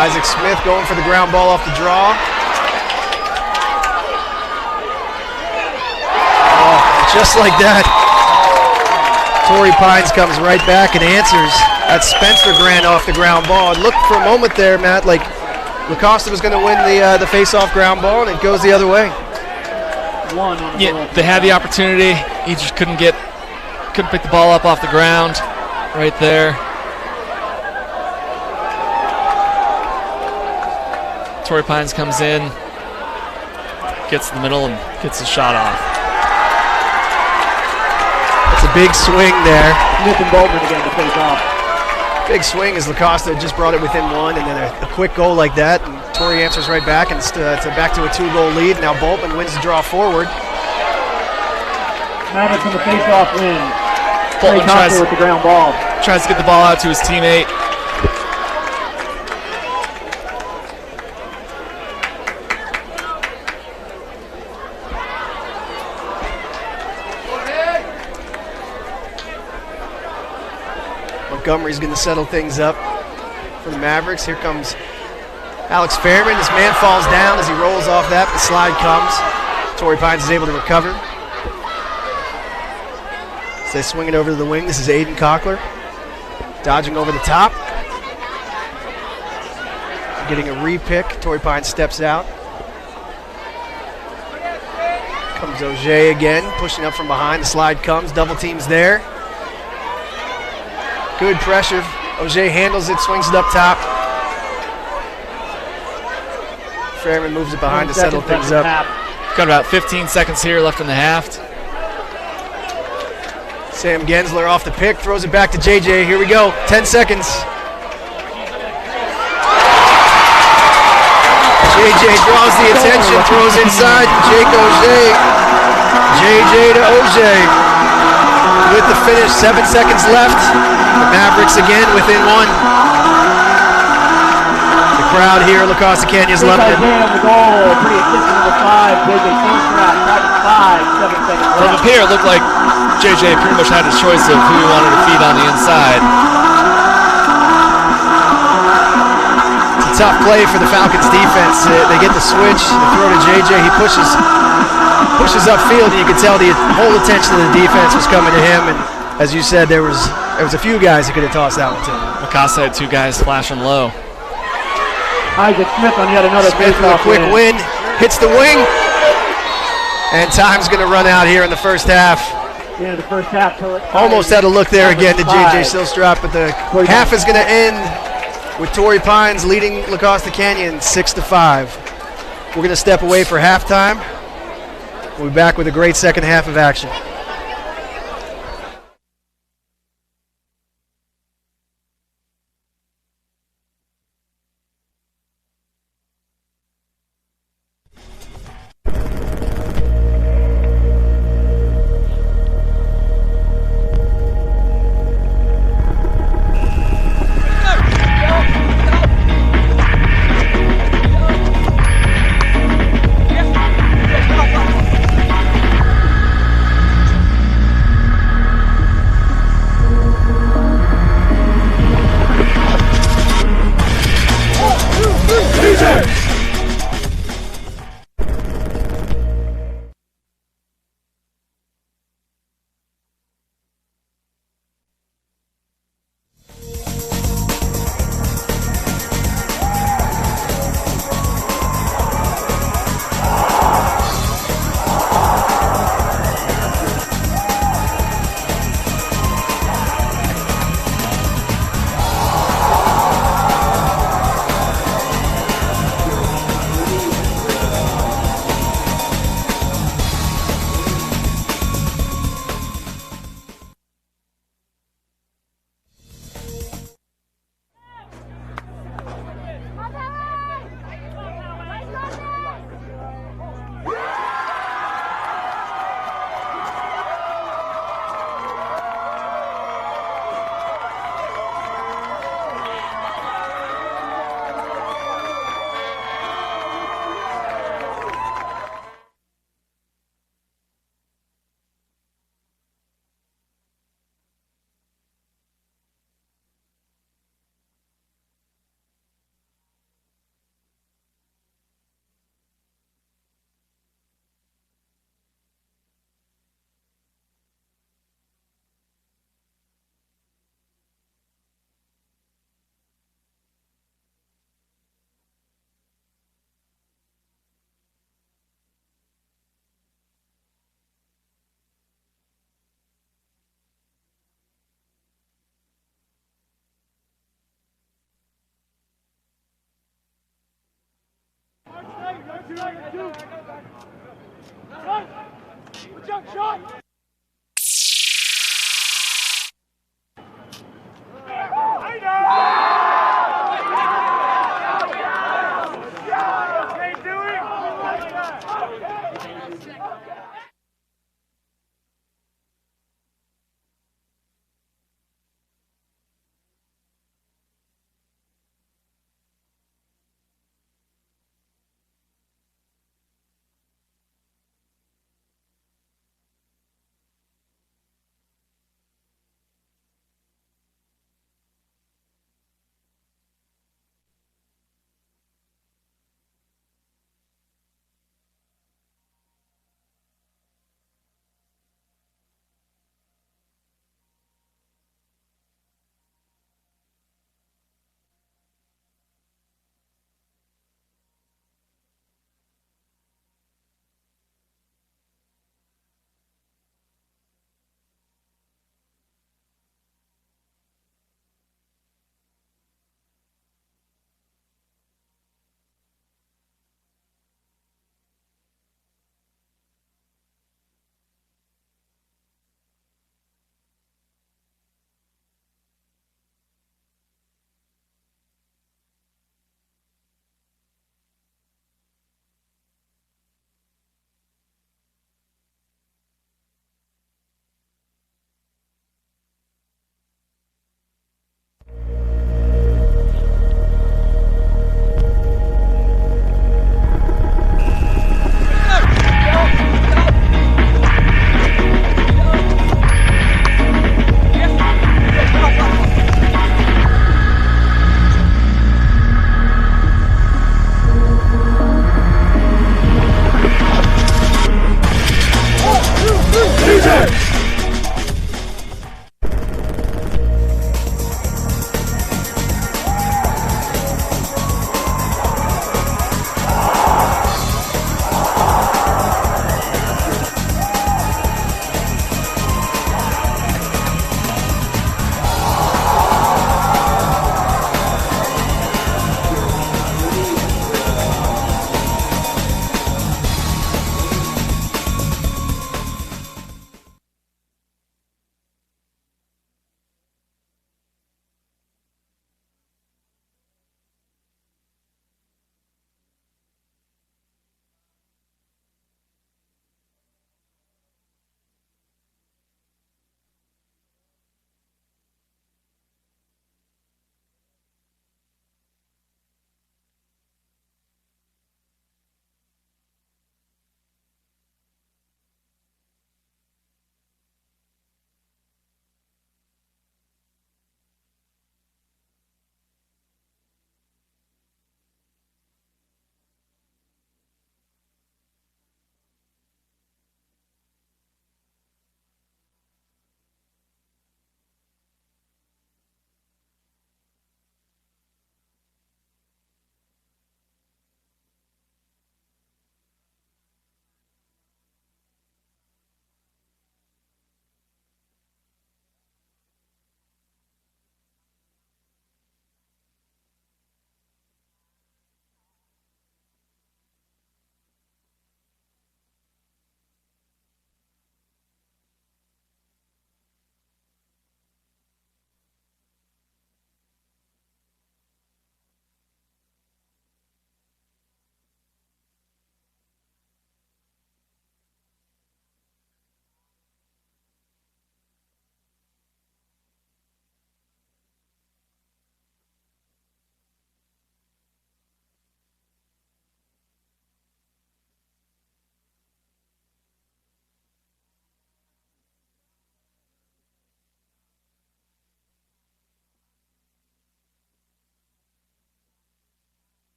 Isaac Smith going for the ground ball off the draw. Just like that, Torrey Pines comes right back and answers. That's Spencer Grant off the ground ball. It looked for a moment there, Matt, like La Costa was going to win the face-off ground ball, and it goes the other way. Yeah, they had the opportunity. He just couldn't pick the ball up off the ground right there. Torrey Pines comes in, gets in the middle, and gets his shot off. It's a big swing there. Smith and Boltman again to face off. Big swing as La Costa just brought it within 1, and then a quick goal like that, and Torrey answers right back, and it's back to a 2-goal lead. Now Boltman wins the draw forward. Maverick from the face-off win. Boltman tries with the ground ball. Tries to get the ball out to his teammate. Montgomery's going to settle things up for the Mavericks. Here comes Alex Fairman. This man falls down as he rolls off that. The slide comes. Torrey Pines is able to recover. So they swing it over to the wing. This is Aiden Cochran dodging over the top. Getting a re-pick. Torrey Pines steps out. Comes Auger again, pushing up from behind. The slide comes. Double teams there. Good pressure. Auger handles it, swings it up top. Fairman moves it behind to settle things up. Got about 15 seconds here left in the half. Sam Gensler off the pick, throws it back to JJ. Here we go, 10 seconds. JJ draws the attention, throws inside. Jake Auger. JJ to Auger. With the finish, 7 seconds left. The Mavericks again within 1. The crowd here, La Costa Canyon's loving it. On the goal, pretty assistant number 5, JJ Silstrop, 5, 7 seconds left. From up here, it looked like JJ pretty much had his choice of who he wanted to feed on the inside. It's a tough play for the Falcons defense. They get the switch, they throw to JJ, he pushes upfield, and you can tell the whole attention of the defense was coming to him, and as you said, there was There was a few guys that could have tossed that one to. Costa had 2 guys flashing low. Isaac Smith on yet another Smith with a face-off quick win, hits the wing, and time's going to run out here in the first half. The end of the first half. Almost had a look there again to JJ Silstrop, but the half is going to end with Torrey Pines leading La Costa Canyon 6-5. We're going to step away for halftime. We'll be back with a great second half of action.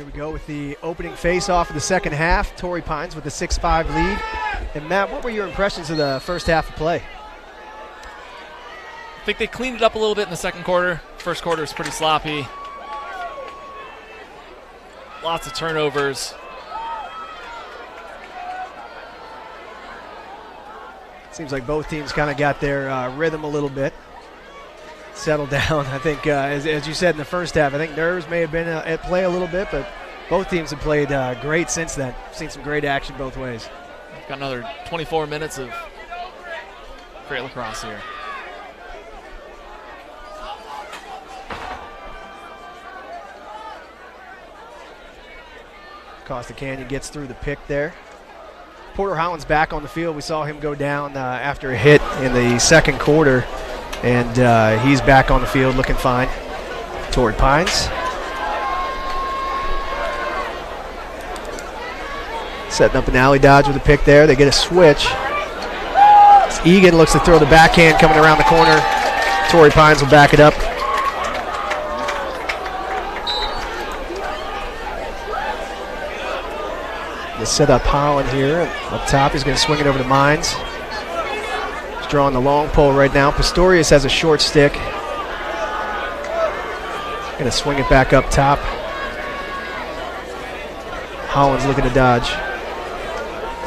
Here we go with the opening face-off of the second half. Torrey Pines with a 6-5 lead. And Matt, what were your impressions of the first half of play? I think they cleaned it up a little bit in the second quarter. First quarter was pretty sloppy. Lots of turnovers. Seems like both teams kind of got their rhythm a little bit. Settled down. I think, as you said in the first half, I think nerves may have been at play a little bit, but both teams have played great since then. Seen some great action both ways. Got another 24 minutes of great lacrosse here. Costa Canyon gets through the pick there. Porter Holland's back on the field. We saw him go down after a hit in the second quarter, and he's back on the field looking fine. Torrey Pines. Setting up an alley dodge with a pick there. They get a switch. Egan looks to throw the backhand coming around the corner. Torrey Pines will back it up. They set up Holland here. Up top, he's going to swing it over to Mines. He's drawing the long pole right now. Pistorius has a short stick. Going to swing it back up top. Holland's looking to dodge.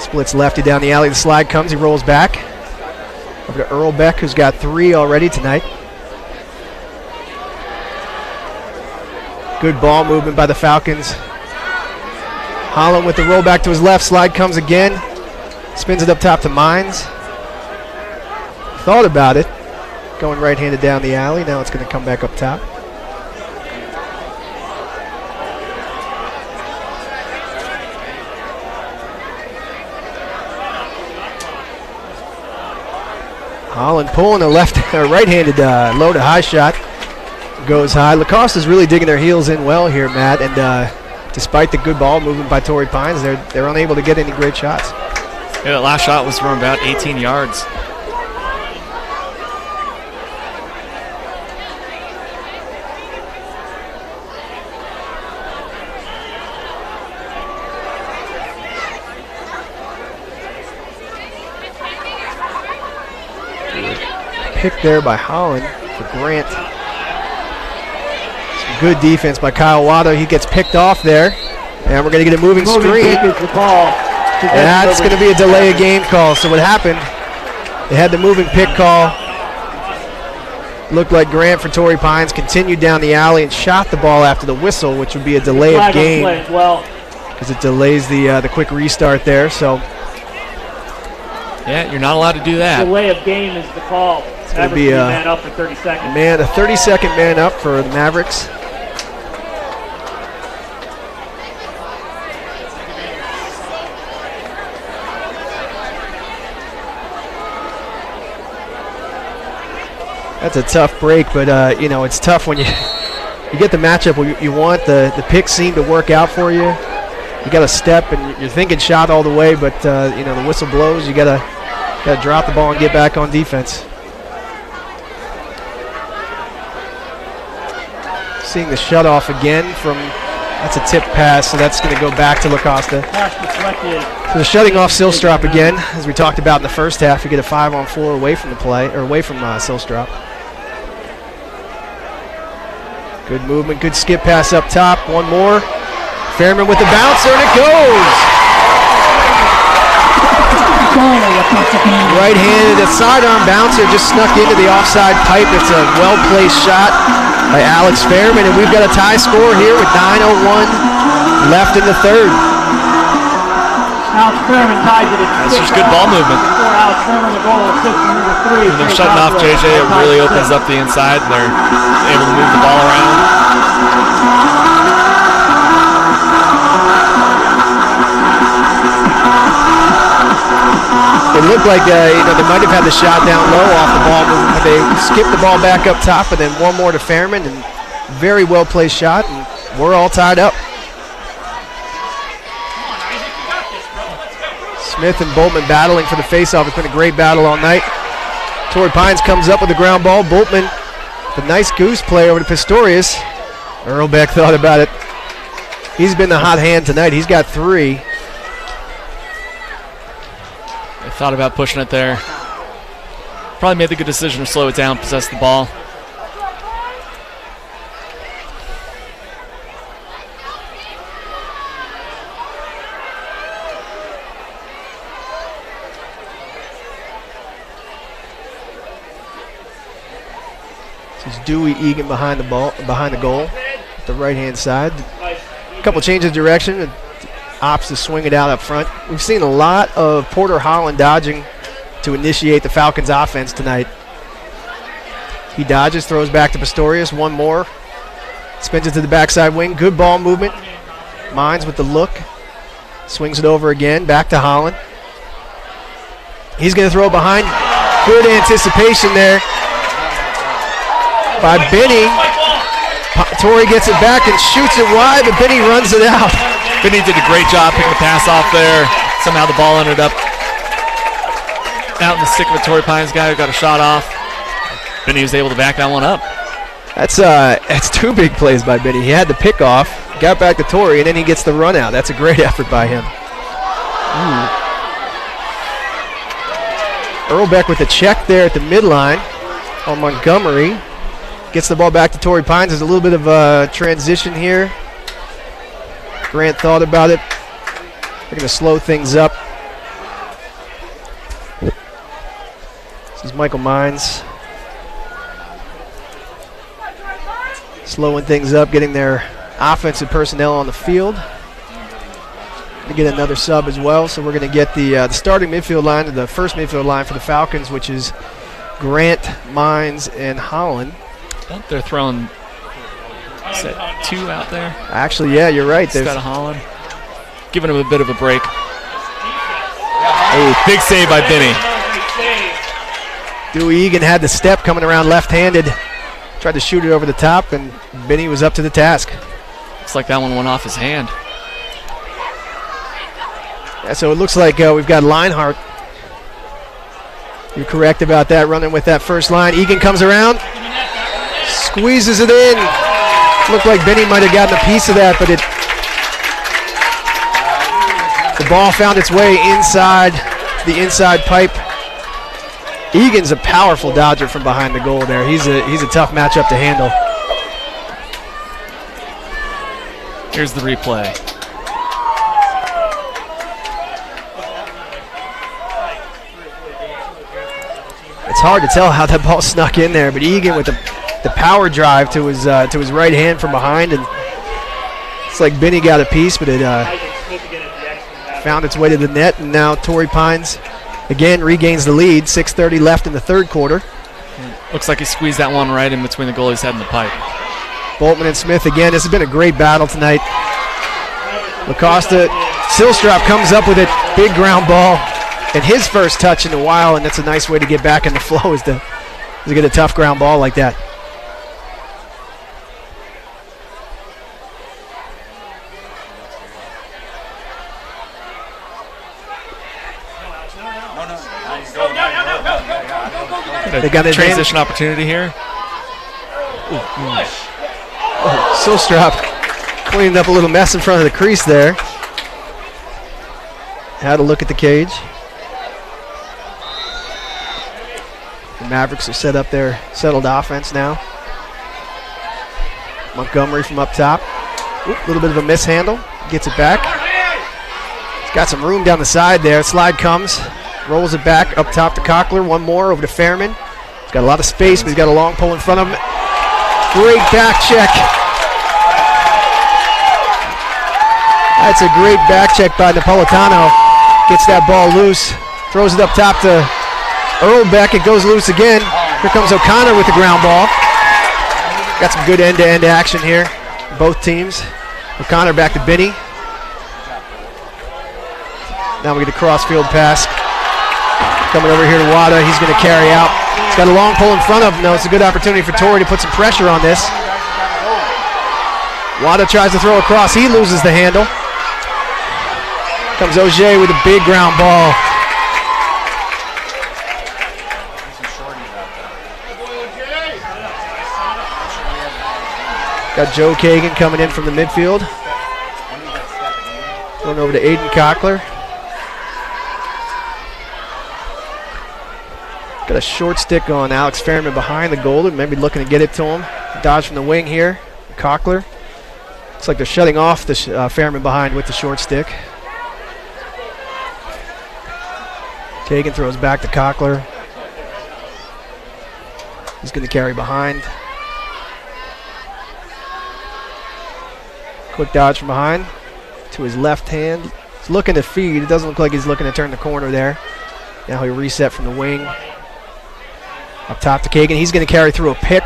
Splits lefty down the alley. The slide comes. He rolls back. Over to Earl Beck, who's got 3 already tonight. Good ball movement by the Falcons. Holland with the roll back to his left. Slide comes again. Spins it up top to Mines. Thought about it. Going right-handed down the alley. Now it's going to come back up top. Holland pulling a right-handed low to high shot. Goes high. Lacrosse is really digging their heels in well here, Matt. And despite the good ball movement by Torrey Pines, they're unable to get any great shots. Yeah, that last shot was from about 18 yards. Pick there by Holland for Grant. Some good defense by Kyle Watto. He gets picked off there. And we're going to get a moving screen. And that's going to be a delay of game call. So what happened, they had the moving pick call. Looked like Grant for Torrey Pines continued down the alley and shot the ball after the whistle, which would be a delay of game. Because it delays the quick restart there. So yeah, you're not allowed to do that. Delay of game is the call. It's going to be a man up for 30 seconds. A 30-second man up for the Mavericks. That's a tough break, but it's tough when you get the matchup you want. The picks seem to work out for you. You got to step, and you're thinking shot all the way, but the whistle blows. You got to drop the ball and get back on defense. Seeing the shutoff again that's a tip pass, so that's going to go back to LaCosta. So shutting off Silstrop again, as we talked about in the first half. You get a 5-on-4 away from the play, or away from Silstrop. Good movement, good skip pass up top. One more. Fairman with the bouncer, and it goes! Right-handed, a sidearm bouncer just snuck into the offside pipe. It's a well-placed shot by Alex Fairman, and we've got a tie score here with 9:01 left in the third. Alex Fairman ties it at That's just good ball movement. Alex Fairman, the goal, assist number 3. When they're shutting off JJ, it really opens up the inside, and they're able to move the ball around. It looked like they might have had the shot down low off the ball movement, but they skipped the ball back up top, and then one more to Fairman, and very well placed shot, and we're all tied up. Smith and Boltman battling for the faceoff. It's been a great battle all night. Torrey Pines comes up with the ground ball. Boltman, the nice goose play over to Pistorius. Earl Beck thought about it. He's been the hot hand tonight. He's got 3. They thought about pushing it there. Probably made the good decision to slow it down, possess the ball. This is Dewey Egan behind the goal, the right-hand side. A couple changes of direction. Opts to swing it out up front. We've seen a lot of Porter Holland dodging to initiate the Falcons' offense tonight. He dodges, throws back to Pistorius. One more. Spins it to the backside wing. Good ball movement. Mines with the look. Swings it over again. Back to Holland. He's going to throw it behind. Good anticipation there by Benny. Torrey gets it back and shoots it wide, but Benny runs it out. Benny did a great job picking the pass off there. Somehow the ball ended up out in the stick of a Torrey Pines guy who got a shot off. Benny was able to back that one up. That's 2 big plays by Benny. He had the pick off, got back to Torrey, and then he gets the run out. That's a great effort by him. Earlbeck with a check there at the midline on Montgomery. Gets the ball back to Torrey Pines. There's a little bit of a transition here. Grant thought about it. They're going to slow things up. This is Michael Mines. Slowing things up, getting their offensive personnel on the field. Going to get another sub as well, so we're going to get the starting midfield line, the first midfield line for the Falcons, which is Grant, Mines, and Holland. They're throwing, is that 2 out there? Actually, yeah, you're right. Instead of Holland. Giving him a bit of a break. Oh, big save by Benny. Dewey Egan had the step coming around left-handed. Tried to shoot it over the top, and Benny was up to the task. Looks like that one went off his hand. Yeah, so it looks like we've got Leinhardt. You're correct about that, running with that first line. Egan comes around. Squeezes it in. Looked like Benny might have gotten a piece of that, but the ball found its way inside the inside pipe. Egan's a powerful dodger from behind the goal there. He's a tough matchup to handle. Here's the replay. It's hard to tell how that ball snuck in there, but Egan with the power drive to his right hand from behind, and it's like Benny got a piece, but it found its way to the net, and now Torrey Pines again regains the lead. 6:30 left in the third quarter. Looks like he squeezed that one right in between the goalie's head and the pipe. Boltman and Smith again. This has been a great battle tonight. LaCosta, Silstrop comes up with a big ground ball, and his first touch in a while, and that's a nice way to get back in the flow is to get a tough ground ball like that. They got a transition opportunity here. Silstrop cleaned up a little mess in front of the crease there. Had a look at the cage. The Mavericks are set up their settled offense now. Montgomery from up top. A little bit of a mishandle. Gets it back. He's got some room down the side there. Slide comes. Rolls it back up top to Cochler. One more over to Fairman. He's got a lot of space, but he's got a long pole in front of him. Great back check. That's a great back check by Napolitano. Gets that ball loose. Throws it up top to Earlbeck. It goes loose again. Here comes O'Connor with the ground ball. Got some good end-to-end action here. Both teams. O'Connor back to Benny. Now we get a cross-field pass. Coming over here to Wada. He's going to carry out. He's got a long pole in front of him. No, it's a good opportunity for Torrey to put some pressure on this. Wada tries to throw across. He loses the handle. Comes Auger with a big ground ball. Got Joe Kagan coming in from the midfield. Turnover to Aiden Cockler. Got a short stick on Alex Fairman behind the goal, maybe looking to get it to him. Dodge from the wing here. Cockler. Looks like they're shutting off the Fairman behind with the short stick. Kagan throws back to Cockler. He's going to carry behind. Quick dodge from behind to his left hand. He's looking to feed. It doesn't look like he's looking to turn the corner there. Now he reset from the wing. Up top to Kagan. He's going to carry through a pick.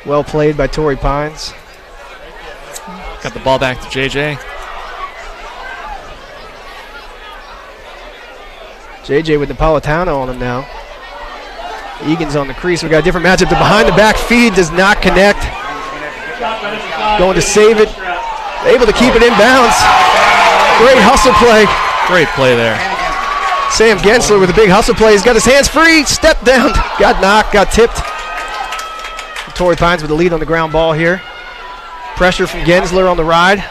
Well played by Torrey Pines. Got the ball back to JJ. JJ with Napolitano on him now. Egan's on the crease. We got a different matchup. The behind the back feed does not connect. Going to save it. Able to keep it in bounds. Great hustle play. Great play there. Sam Gensler with a big hustle play. He's got his hands free. Stepped down. Got knocked. Got tipped. Torrey Pines with the lead on the ground ball here. Pressure from Gensler on the ride.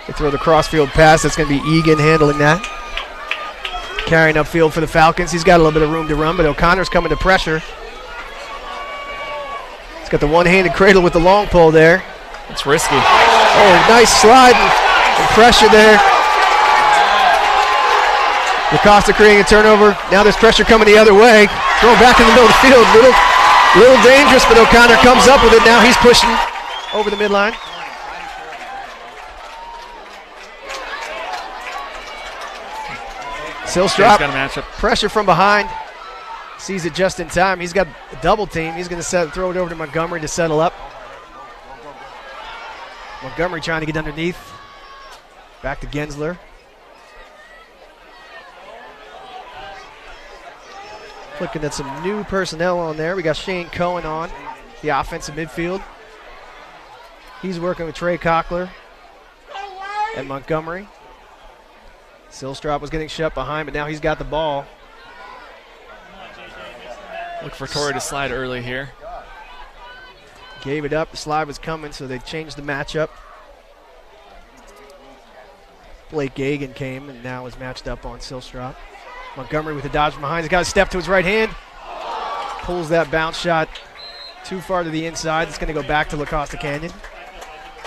They throw the crossfield pass. That's going to be Egan handling that. Carrying upfield for the Falcons. He's got a little bit of room to run, but O'Connor's coming to pressure. He's got the one-handed cradle with the long pole there. It's risky. Oh, nice slide and pressure there. Costa creating a turnover. Now there's pressure coming the other way. Throw back in the middle of the field. Little dangerous, but O'Connor comes up with it. Now he's pushing over the midline. Silstrop, got a matchup. Pressure from behind. Sees it just in time. He's got a double team. He's going to throw it over to Montgomery to settle up. Montgomery trying to get underneath. Back to Gensler. Looking at some new personnel on there. We got Shane Cohen on the offensive midfield. He's working with Trey Cockler and Montgomery. Silstrop was getting shut behind, but now he's got the ball. Look for Torrey to slide early here. Gave it up. The slide was coming, so they changed the matchup. Blake Gagan came and now is matched up on Silstrop. Montgomery with a dodge from behind. He's got a step to his right hand. Pulls that bounce shot too far to the inside. It's going to go back to La Costa Canyon.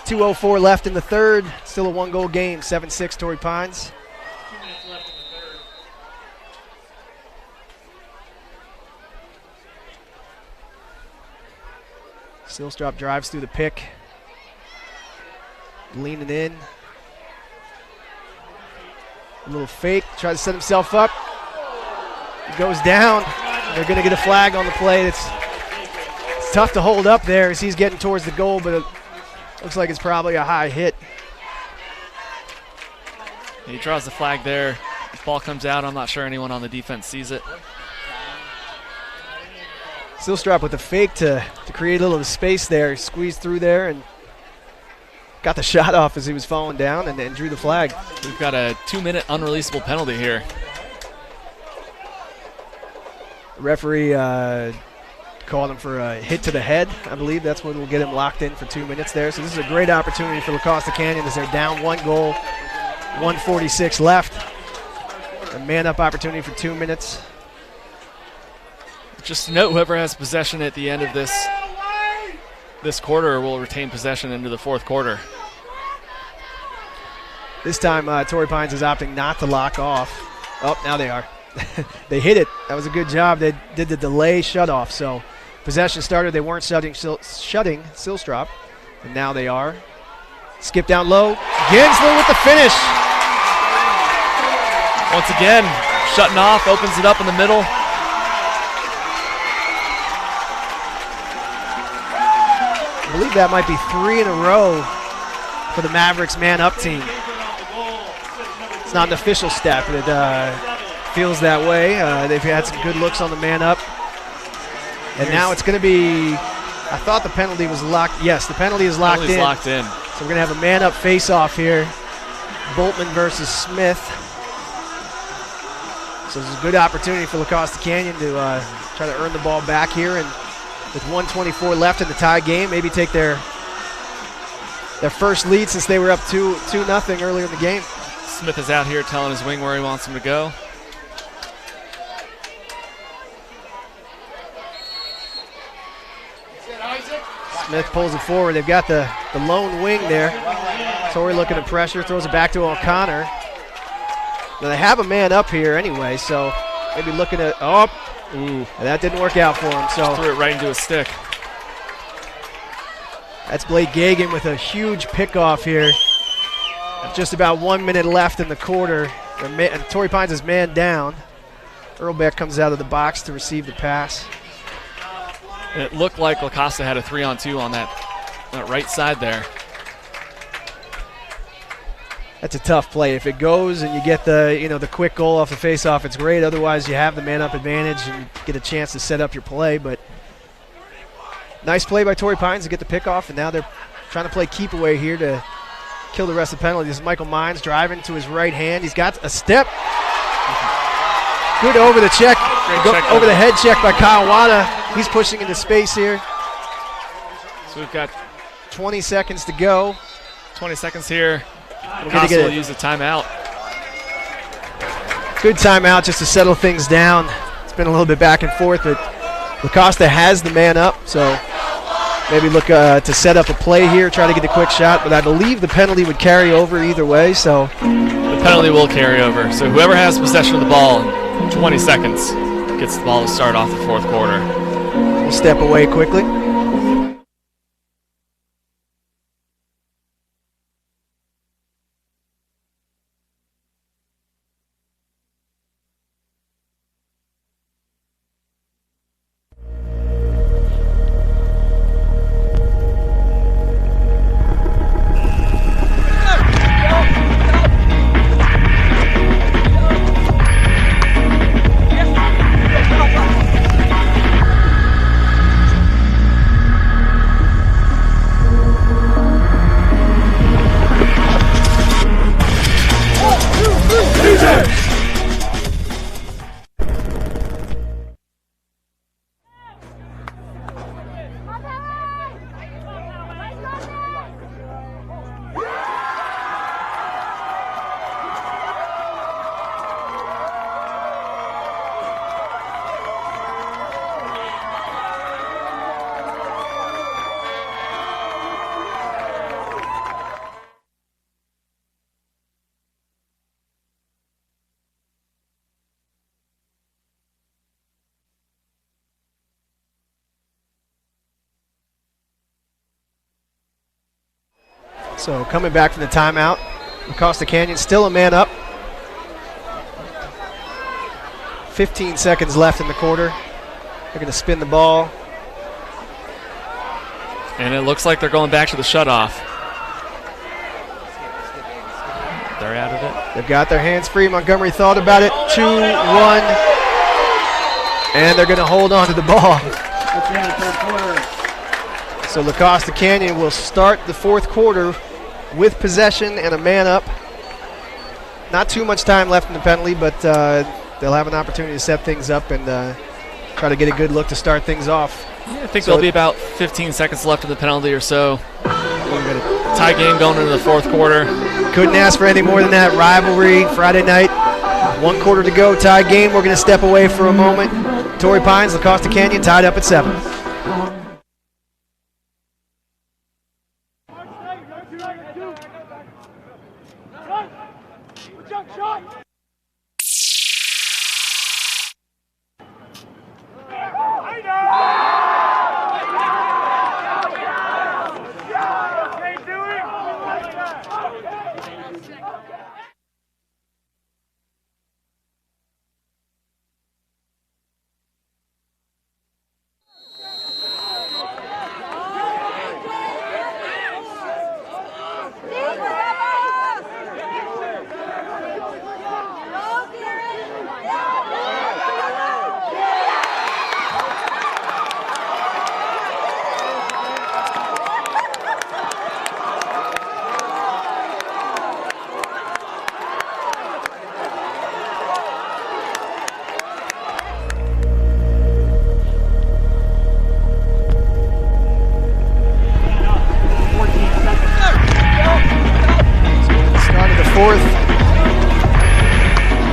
2:04 left in the third. Still a one-goal game. 7-6 Torrey Pines. Silstrop drives through the pick. Leaning in. A little fake. Tries to set himself up. He goes down. They're going to get a flag on the play. It's tough to hold up there as he's getting towards the goal, but it looks like it's probably a high hit. He draws the flag there. The ball comes out. I'm not sure anyone on the defense sees it. Silstrop with the fake to create a little space there. He squeezed through there and got the shot off as he was falling down and drew the flag. We've got a 2-minute unreleasable penalty here. The referee called him for a hit to the head. I believe that's what will get him locked in for 2 minutes there. So this is a great opportunity for La Costa Canyon as they're down 1 goal, 1:46 left. A man-up opportunity for 2 minutes. Just note, whoever has possession at the end of this quarter will retain possession into the fourth quarter. This time, Torrey Pines is opting not to lock off. Oh, now they are. They hit it. That was a good job. They did the delay shut-off. So possession started. They weren't shutting Silstrop, and now they are. Skip down low. Gensler with the finish. Once again, shutting off, opens it up in the middle. I believe that might be 3 in a row for the Mavericks man-up team. It's not an official stat, but it feels that way. They've had some good looks on the man-up. And now it's going to be, I thought the penalty was locked. Yes, the penalty is locked in. Locked in. So we're going to have a man-up face-off here. Boltman versus Smith. So this is a good opportunity for La Costa Canyon to try to earn the ball back here, and with 1:24 left in the tie game, maybe take their their first lead since they were up 2-0 earlier in the game. Smith is out here telling his wing where he wants him to go. Smith pulls it forward. They've got the lone wing there. Torrey looking to pressure, throws it back to O'Connor. Now they have a man up here anyway, so maybe looking at, and that didn't work out for him. So threw it right into his stick. That's Blake Gagan with a huge pickoff here. Just about 1 minute left in the quarter. Torrey Pines is man down. Earlbeck comes out of the box to receive the pass. It looked like Costa had a 3-on-2 on that right side there. That's a tough play. If it goes and you get the quick goal off the faceoff, it's great. Otherwise, you have the man-up advantage and get a chance to set up your play. But nice play by Torrey Pines to get the pickoff, and now they're trying to play keep away here to kill the rest of the penalty. This is Michael Mines driving to his right hand. He's got a step. Good over the check. Over the head check by Kyle Wada. He's pushing into space here. So we've got 20 seconds to go. 20 seconds here. Costa will use a timeout. Good timeout just to settle things down. It's been a little bit back and forth, but Costa has the man up, so maybe look to set up a play here, try to get a quick shot, but I believe the penalty would carry over either way. So the penalty will carry over. So whoever has possession of the ball in 20 seconds gets the ball to start off the fourth quarter. We'll step away quickly. So coming back from the timeout, Costa Canyon still a man up. 15 seconds left in the quarter. They're going to spin the ball. And it looks like they're going back to the shutoff. They're out of it. They've got their hands free. Montgomery thought about it. 2-1. And they're going to hold on to the ball. So La Costa Canyon will start the fourth quarter with possession and a man up. Not too much time left in the penalty, but they'll have an opportunity to set things up and try to get a good look to start things off. Yeah, I think there'll be about 15 seconds left of the penalty or so. Tie game going into the fourth quarter. Couldn't ask for any more than that. Rivalry Friday night. 1 quarter to go, tie game. We're going to step away for a moment. Torrey Pines, La Costa Canyon tied up at 7.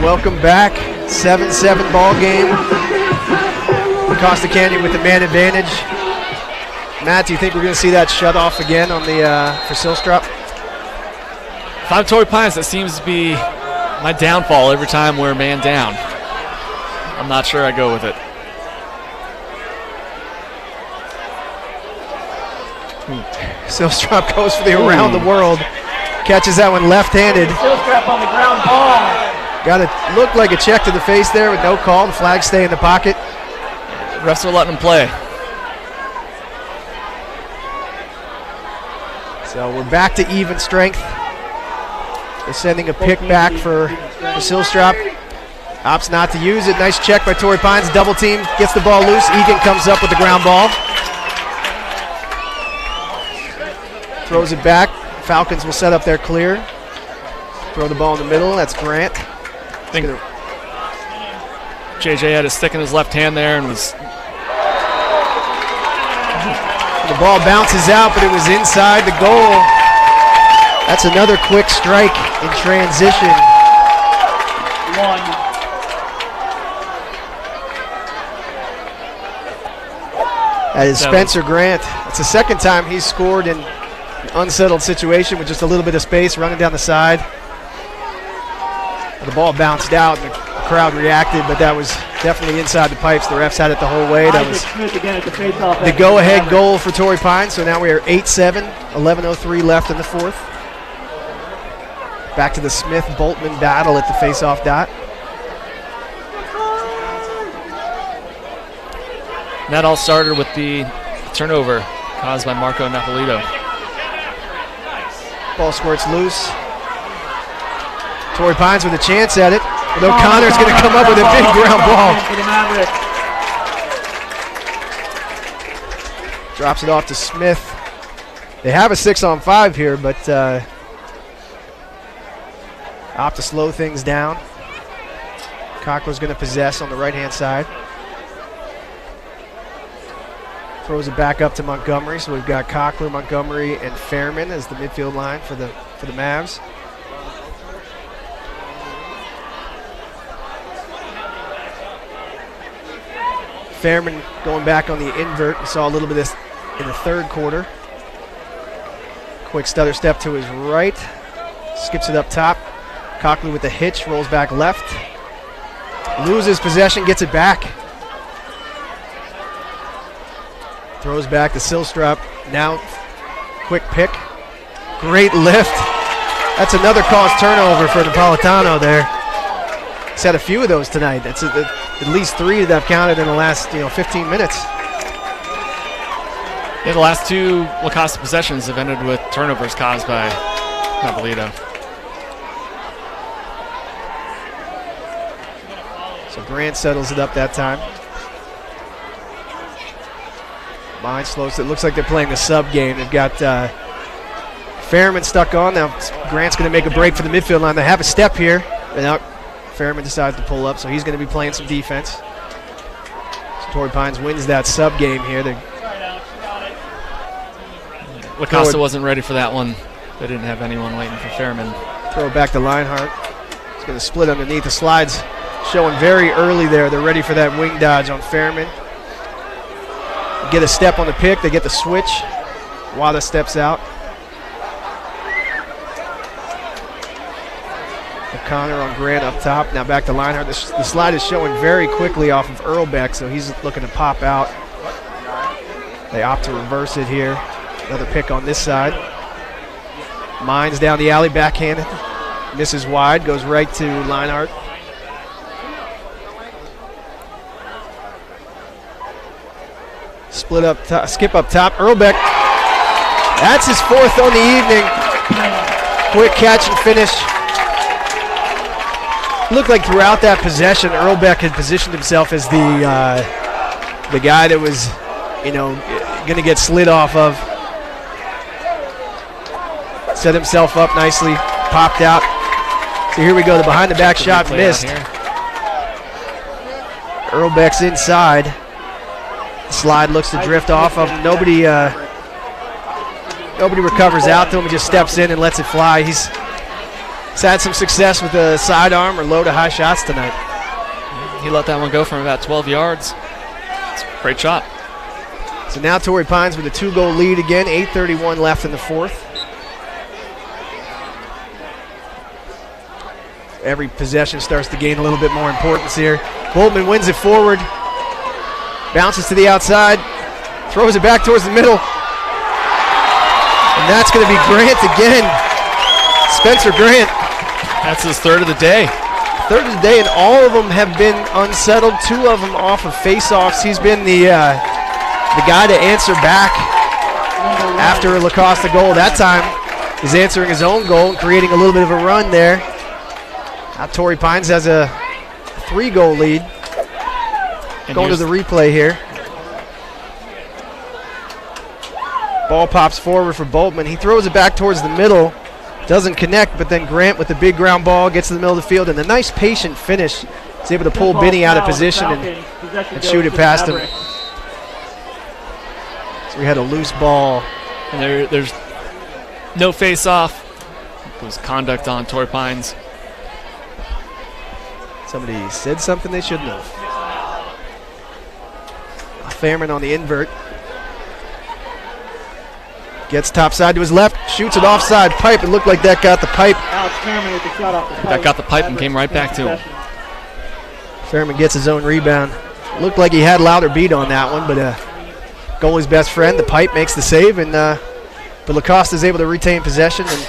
welcome back. 7-7 ball game. Costa Canyon with the man advantage. Matt, do you think we're going to see that shut off again on the for Silstrop? If I'm Torrey Pines, that seems to be my downfall every time we're man down. I'm not sure I go with it. Silstrop goes for the around the world. Catches that one left-handed. Silstrop on the ground ball. Got it. Looked like a check to the face there with no call. The flag stay in the pocket. Refs are letting him play. So we're back to even strength. They're sending a pick back for Silstrop. Opts not to use it. Nice check by Torrey Pines. Double team. Gets the ball loose. Egan comes up with the ground ball. Throws it back. Falcons will set up their clear. Throw the ball in the middle. That's Grant. I think JJ had a stick in his left hand there and was... The ball bounces out, but it was inside the goal. That's another quick strike in transition. That is Spencer Grant. It's the second time he's scored in an unsettled situation with just a little bit of space running down the side. The ball bounced out and the crowd reacted, but that was definitely inside the pipes. The refs had it the whole way. That was the go-ahead goal for Torrey Pines. So now we are 8-7, 11:03 left in the fourth. Back to the Smith-Boltman battle at the face-off dot. And that all started with the turnover caused by Marco Napolito. Ball squirts loose. Torrey Pines with a chance at it. But O'Connor's going to come up with a big ground ball. For the Maverick. Drops it off to Smith. They have a 6-on-5 here, but opt to slow things down. Cochra's going to possess on the right-hand side. Throws it back up to Montgomery. So we've got Cochran, Montgomery, and Fairman as the midfield line for the Mavs. Fairman going back on the invert. We saw a little bit of this in the third quarter. Quick stutter step to his right. Skips it up top. Cochran with the hitch, rolls back left. Loses possession, gets it back. Throws back to Silstrop. Now, quick pick. Great lift. That's another caused turnover for Napolitano there. He's had a few of those tonight. That's at least 3 that I've counted in the last 15 minutes. Yeah, the last 2 Lacoste possessions have ended with turnovers caused by Napolito. So Grant settles it up that time. Mine slows it. Looks like they're playing the sub game. They've got Fairman stuck on. Now Grant's going to make a break for the midfield line. They have a step here. And now Fairman decides to pull up, so he's going to be playing some defense. So Torrey Pines wins that sub game here. Lacoste wasn't ready for that one. They didn't have anyone waiting for Fairman. Throw it back to Leinhardt. He's going to split underneath. The slides showing very early there. They're ready for that wing dodge on Fairman. Get a step on the pick. They get the switch. Wada steps out. O'Connor on Grant up top. Now back to Leinhardt. The slide is showing very quickly off of Earlbeck, so he's looking to pop out. They opt to reverse it here. Another pick on this side. Mines down the alley, backhanded. Misses wide, goes right to Leinhardt. Split up top, skip up top. Earlbeck. That's his 4th on the evening. Quick catch and finish. Looked like throughout that possession, Earlbeck had positioned himself as the guy that was, going to get slid off of. Set himself up nicely, popped out. So here we go, the behind the back shot missed. Earlbeck's inside. Slide looks to drift off of. Nobody recovers out to him. He just steps in and lets it fly. He's had some success with the sidearm or low to high shots tonight. He let that one go from about 12 yards. It's a great shot. So now Torrey Pines with a 2-goal lead again, 8:31 left in the fourth. Every possession starts to gain a little bit more importance here. Boltman wins it forward, bounces to the outside, throws it back towards the middle. And that's going to be Grant again. Spencer Grant. That's his third of the day. Third of the day, and all of them have been unsettled. 2 of them off of face-offs. He's been the guy to answer back after a Lacoste goal. That time, he's answering his own goal and creating a little bit of a run there. Now Torrey Pines has a 3-goal lead. And going to the replay here. Ball pops forward for Boltman. He throws it back towards the middle. Doesn't connect, but then Grant with the big ground ball gets to the middle of the field, and a nice patient finish. He's able to pull Binney out of position and shoot it past him. So we had a loose ball. And there's no face-off. It was conduct on Torrey Pines. Somebody said something they shouldn't have. Fairman on the invert. Gets top side to his left, shoots it offside pipe. It looked like that got the pipe. Alex Fairman with the shot off the pipe. That got the pipe and came right back to him. Fairman gets his own rebound. Looked like he had louder beat on that one, but goalie's best friend, the pipe, makes the save, and but Lacoste is able to retain possession, and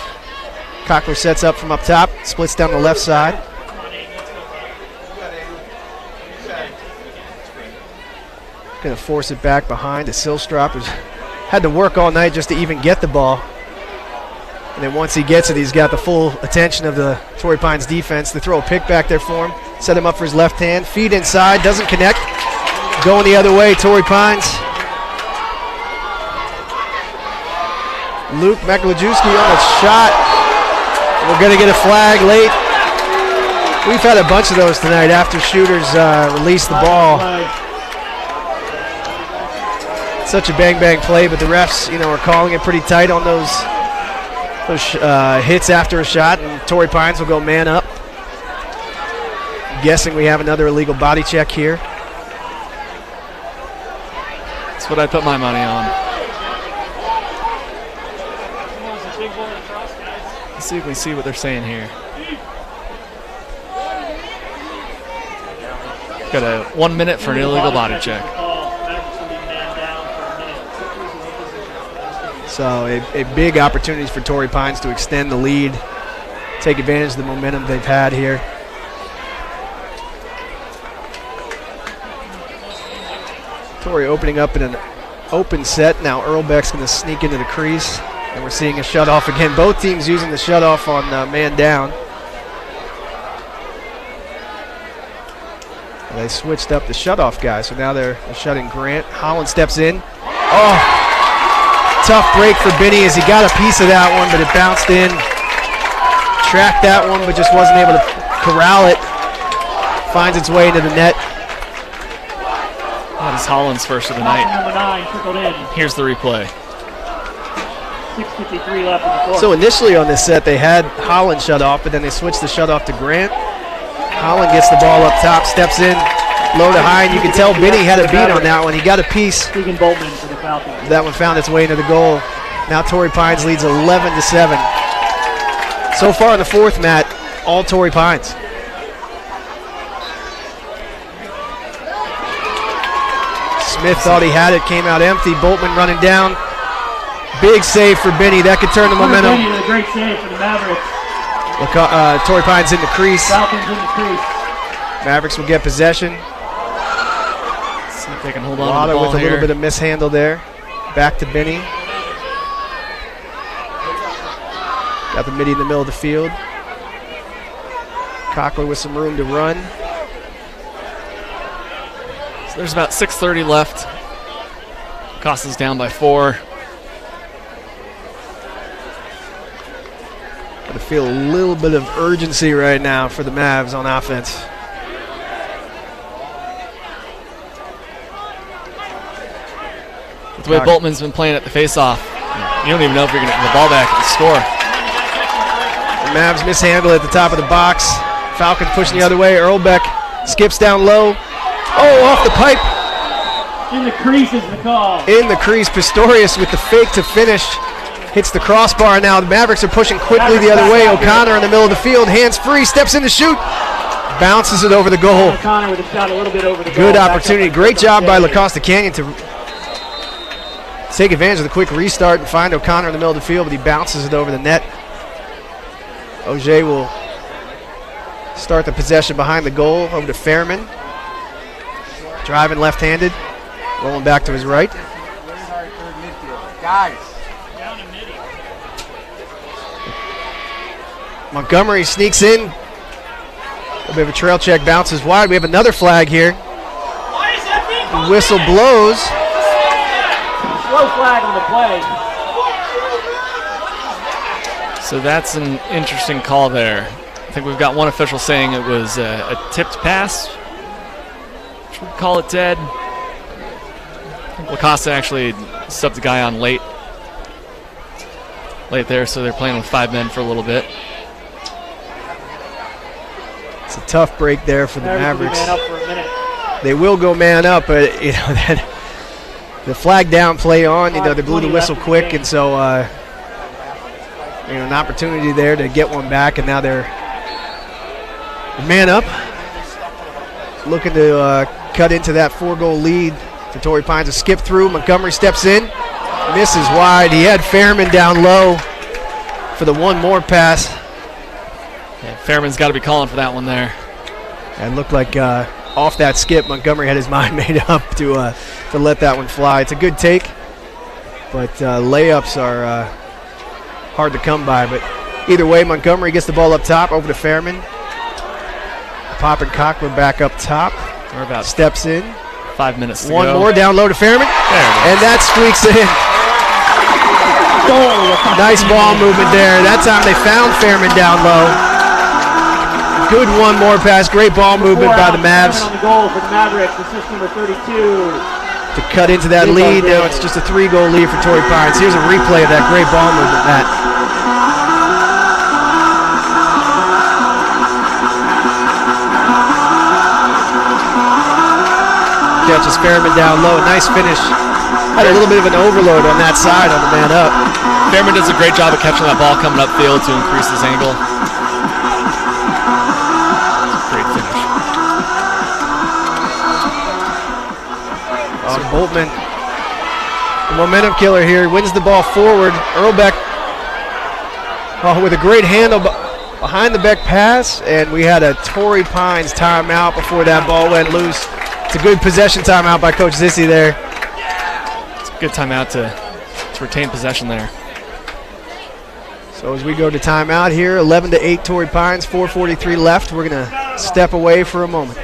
Cockler sets up from up top, splits down the left side. Going to force it back behind to Silstrop, who's had to work all night just to even get the ball. And then once he gets it, he's got the full attention of the Torrey Pines defense. They throw a pick back there for him, set him up for his left hand, feed inside, doesn't connect. Going the other way, Torrey Pines. Luke Mekalajewski on the shot. We're going to get a flag late. We've had a bunch of those tonight after shooters release the ball. Such a bang-bang play, but the refs, are calling it pretty tight on those hits after a shot, and Torrey Pines will go man up. I'm guessing we have another illegal body check here. That's what I put my money on. Let's see if we see what they're saying here. Got a 1 minute for an illegal body check. So a big opportunity for Torrey Pines to extend the lead, take advantage of the momentum they've had here. Torrey opening up in an open set. Now Earlbeck's going to sneak into the crease, and we're seeing a shutoff again. Both teams using the shutoff on man down. And they switched up the shutoff guy, so now they're shutting Grant. Holland steps in. Oh! Tough break for Binney as he got a piece of that one, but it bounced in. Tracked that one, but just wasn't able to corral it. Finds its way into the net. That is Holland's first of the night. Number 9 trickled in. Here's the replay. 6:53 left in the fourth. So initially on this set, they had Holland shut off, but then they switched the shut off to Grant. Holland gets the ball up top, steps in, low to high, and you can tell Binney had a beat on that one. He got a piece. Keegan Boltman for the Falcons. That one found its way into the goal. Now Torrey Pines leads 11-7. So far in the fourth, Matt, all Torrey Pines. Smith thought he had it, came out empty. Boltman running down. Big save for Binney. That could turn the momentum. Binney with a great save for the Mavericks. Torrey Pines in the crease. Falcons in the crease. Mavericks will get possession. See if they can hold on to the Water ball with a here. little bit of mishandle there. Back to Binney. Got the midi in the middle of the field. Cockler with some room to run. So there's about 6:30 left. Costa's down by 4. I feel a little bit of urgency right now for the Mavs on offense. The way Boltman's been playing at the face-off, you don't even know if you're going to get the ball back at the score. Mavs mishandle at the top of the box. Falcons pushing the other way. Earlbeck skips down low. Oh, off the pipe. In the crease is the call. In the crease, Pistorius with the fake to finish. Hits the crossbar now. The Mavericks are pushing quickly the other way. O'Connor in the middle of the field, hands free, steps in to shoot. Bounces it over the goal. O'Connor with a shot a little bit over the goal. Good opportunity. Great job by Costa Canyon to take advantage of the quick restart and find O'Connor in the middle of the field, but he bounces it over the net. Auger will start the possession behind the goal over to Fairman. Driving left-handed, rolling back to his right. Guys. Montgomery sneaks in. A little bit of a trail check, bounces wide. We have another flag here. The whistle blows. Slow flag on the play. So that's an interesting call there. I think we've got one official saying it was a tipped pass. Should we call it dead? I think Lacosta actually subbed the guy on late there, so they're playing with 5 men for a little bit. It's a tough break there for the Mavericks. Man up for a minute. They will go man up, but that the flag down, play on. They blew the whistle quick, and so an opportunity there to get one back, and now they're man up, looking to cut into that 4-goal lead for Torrey Pines. A skip through. Montgomery steps in, misses wide. He had Fairman down low for the one more pass. Yeah, Fairman's got to be calling for that one there. And looked like off that skip, Montgomery had his mind made up to let that one fly. It's a good take, but layups are hard to come by. But either way, Montgomery gets the ball up top over to Fairman. Pop and Cochran back up top. We're about steps in. 5 minutes to go. One more down low to Fairman. And that squeaks in. Nice ball movement there. That time they found Fairman down low. Good one more pass. Great ball movement by the Mavs. On the goal for the Mavericks, assist number 32. To cut into that lead. Now it's just a 3-goal lead for Torrey Pines. Here's a replay of that great ball movement, Matt. Catches Fairman down low. Nice finish. Had a little bit of an overload on that side on the man up. Fairman does a great job of catching that ball coming upfield to increase his angle. Great finish. Boltman, the momentum killer here, wins the ball forward. Earlbeck with a great handle behind the Beck pass, and we had a Torrey Pines timeout before that ball went loose. It's a good possession timeout by Coach Zissi there. It's a good timeout to retain possession there. So as we go to timeout here, 11-8 Torrey Pines, 4:43 left. We're going to step away for a moment.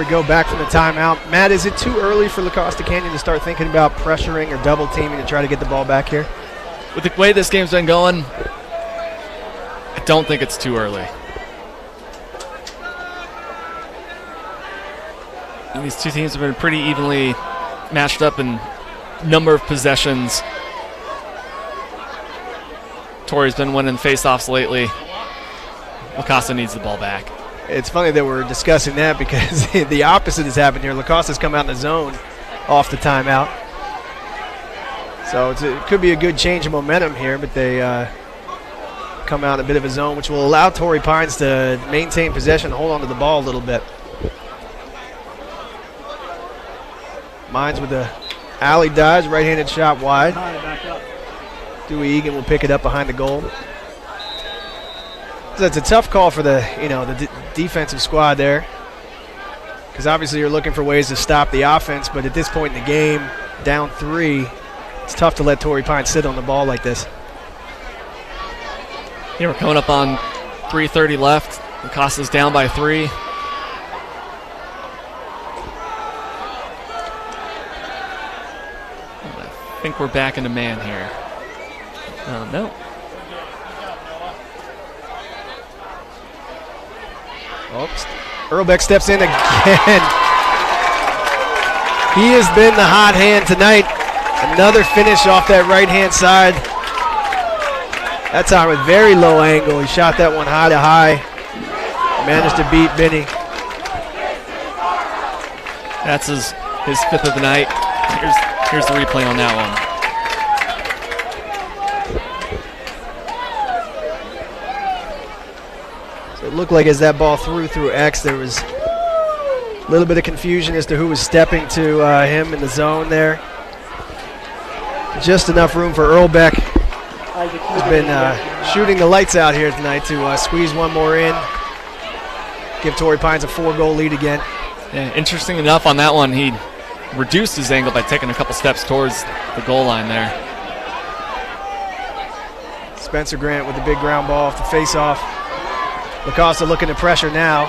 we go, back from the timeout. Matt, is it too early for La Costa Canyon to start thinking about pressuring or double teaming to try to get the ball back here? With the way this game's been going, I don't think it's too early. And these two teams have been pretty evenly matched up in number of possessions. Torrey's been winning face-offs lately. La Costa needs the ball back. It's funny that we're discussing that because the opposite has happened here. La Costa's come out in the zone off the timeout. So it could be a good change of momentum here, but they come out in a bit of a zone, which will allow Torrey Pines to maintain possession, hold on to the ball a little bit. Mines with the alley dodge, right-handed shot wide. Dewey Egan will pick it up behind the goal. So it's a tough call for the defensive squad there, because obviously you're looking for ways to stop the offense, but at this point in the game, down 3, it's tough to let Torrey Pines sit on the ball like this. Yeah, we're coming up on 3:30 left. La Costa's down by 3. I think we're back into man here. No. Oops. Earlbeck steps in again. He has been the hot hand tonight. Another finish off that right-hand side. That time with very low angle. He shot that one high to high. Managed to beat Benny. That's his 5th of the night. Here's the replay on that one. So it looked like as that ball through X, there was a little bit of confusion as to who was stepping to him in the zone there. Just enough room for Earlbeck. He's been shooting the lights out here tonight to squeeze one more in. Give Torrey Pines a 4-goal lead again. Yeah, interesting enough on that one, he reduced his angle by taking a couple steps towards the goal line there. Spencer Grant with the big ground ball off the face-off. La Costa looking to pressure now.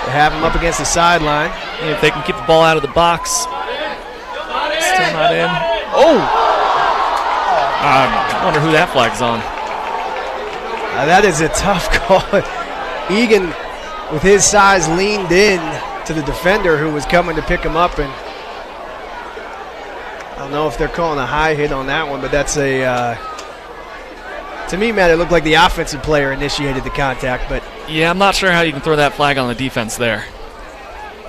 They have him up against the sideline. Yeah, if they can keep the ball out of the box. Still not in. Oh! I wonder who that flag's on. That is a tough call. Egan, with his size, leaned in to the defender who was coming to pick him up, and I don't know if they're calling a high hit on that one, but that's a to me, Matt, it looked like the offensive player initiated the contact, but yeah, I'm not sure how you can throw that flag on the defense there.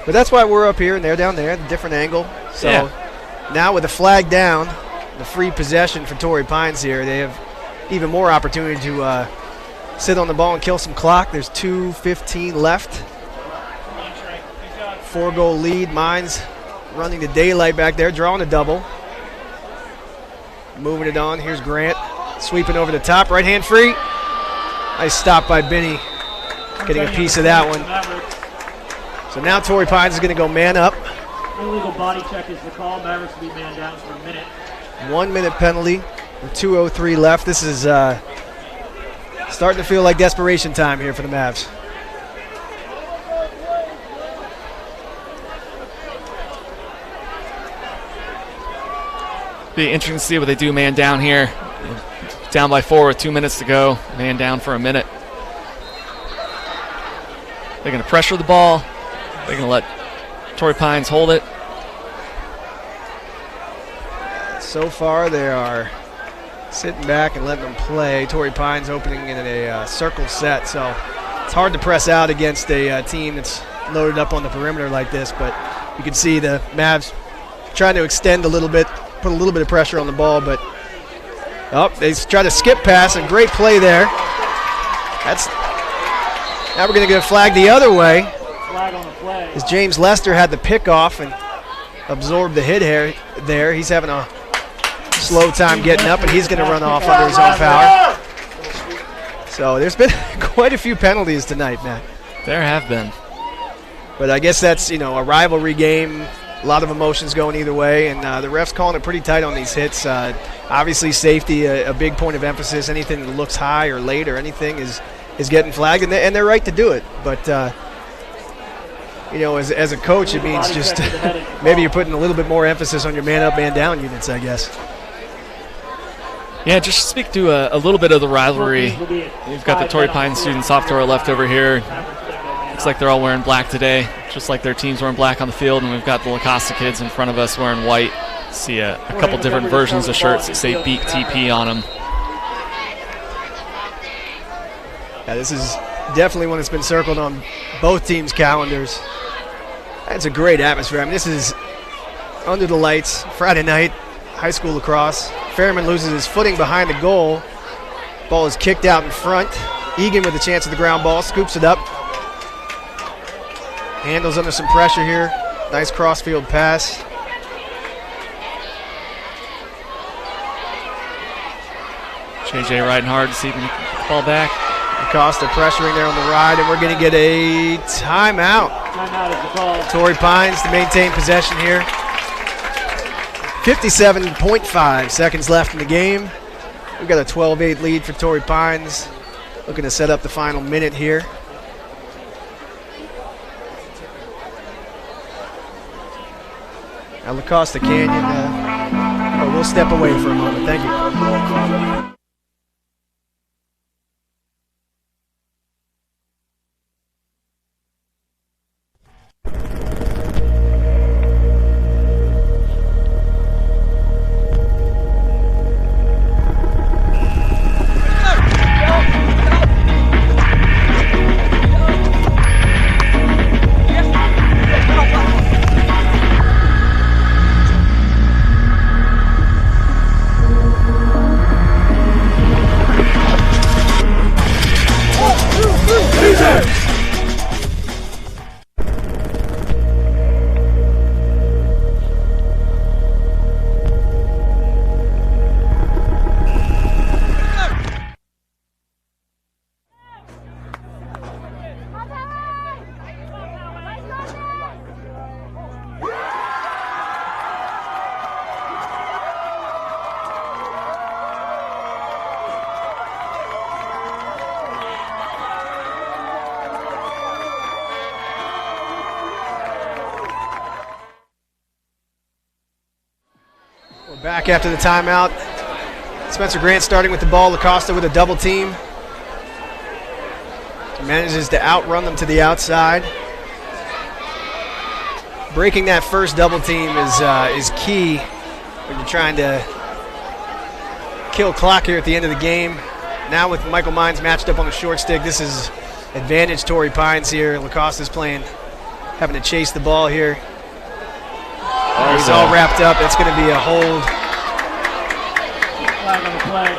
But that's why we're up here and they're down there, the different angle. So yeah. Now with the flag down, the free possession for Torrey Pines here, they have even more opportunity to sit on the ball and kill some clock. There's 2:15 left. 4-goal lead. Mines running the daylight back there, drawing a double. Moving it on. Here's Grant sweeping over the top. Right hand free. Nice stop by Benny. Getting a piece of that one. So now Torrey Pines is going to go man up. Illegal body check is the call. Mavericks will be man down for a minute. 1 minute penalty with 2:03 left. This is starting to feel like desperation time here for the Mavs. Be interesting to see what they do man down here. Down by 4 with 2 minutes to go. Man down for a minute. They're going to pressure the ball. They're going to let Torrey Pines hold it. So far, they are sitting back and letting them play. Torrey Pines opening in a circle set, so it's hard to press out against a team that's loaded up on the perimeter like this, but you can see the Mavs trying to extend a little bit, put a little bit of pressure on the ball, but they try to skip pass, and great play there. Now we're going to get a flag the other way. Flag on the play. As James Lester had the pick off and absorbed the hit there. He's having a slow time getting up, and he's going to run off under his own power. So there's been quite a few penalties tonight, Matt. There have been. But I guess that's, a rivalry game. A lot of emotions going either way, and the refs calling it pretty tight on these hits. Obviously, safety, a big point of emphasis. Anything that looks high or late or anything is getting flagged, and they're right to do it. But you know, as a coach, it means just maybe you're putting a little bit more emphasis on your man up, man down units, I guess. Yeah, just speak to a little bit of the rivalry. You've got the Torrey Pines students off to our left over here. Looks like they're all wearing black today, just like their team's wearing black on the field, and we've got the Lacrosse kids in front of us wearing white. See a couple different versions of shirts that say Beat TP on them. Yeah, this is definitely one that's been circled on both teams' calendars. It's a great atmosphere. I mean, this is under the lights, Friday night, high school lacrosse. Fairman loses his footing behind the goal. Ball is kicked out in front. Egan with a chance at the ground ball, scoops it up. Handles under some pressure here. Nice crossfield pass. JJ riding hard to see if he can get the ball back. Costa pressuring there on the ride, and we're going to get a timeout. Timeout is the call. Torrey Pines to maintain possession here. 57.5 seconds left in the game. We've got a 12-8 lead for Torrey Pines. Looking to set up the final minute here. Now La Costa Canyon, we'll step away for a moment. Thank you. Back after the timeout. Spencer Grant starting with the ball. Acosta with a double team. He manages to outrun them to the outside. Breaking that first double team is key when you're trying to kill clock here at the end of the game. Now with Michael Mines matched up on the short stick, this is advantage Torrey Pines here. Lacosta's playing, having to chase the ball here. He's all wrapped up. It's going to be a hold. Flag on the play.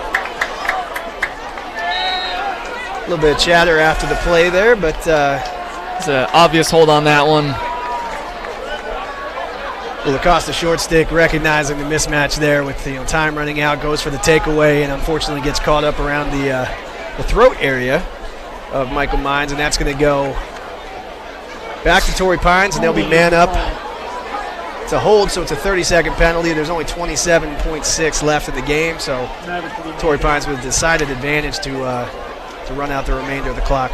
A little bit of chatter after the play there, but it's an obvious hold on that one. Well, Acosta short stick recognizing the mismatch there with time running out, goes for the takeaway, and unfortunately gets caught up around the throat area of Michael Mines, and that's going to go back to Torrey Pines, and they'll be man up. It's a hold, so it's a 30-second penalty. There's only 27.6 left in the game, so Torrey Pines with a decided advantage to run out the remainder of the clock.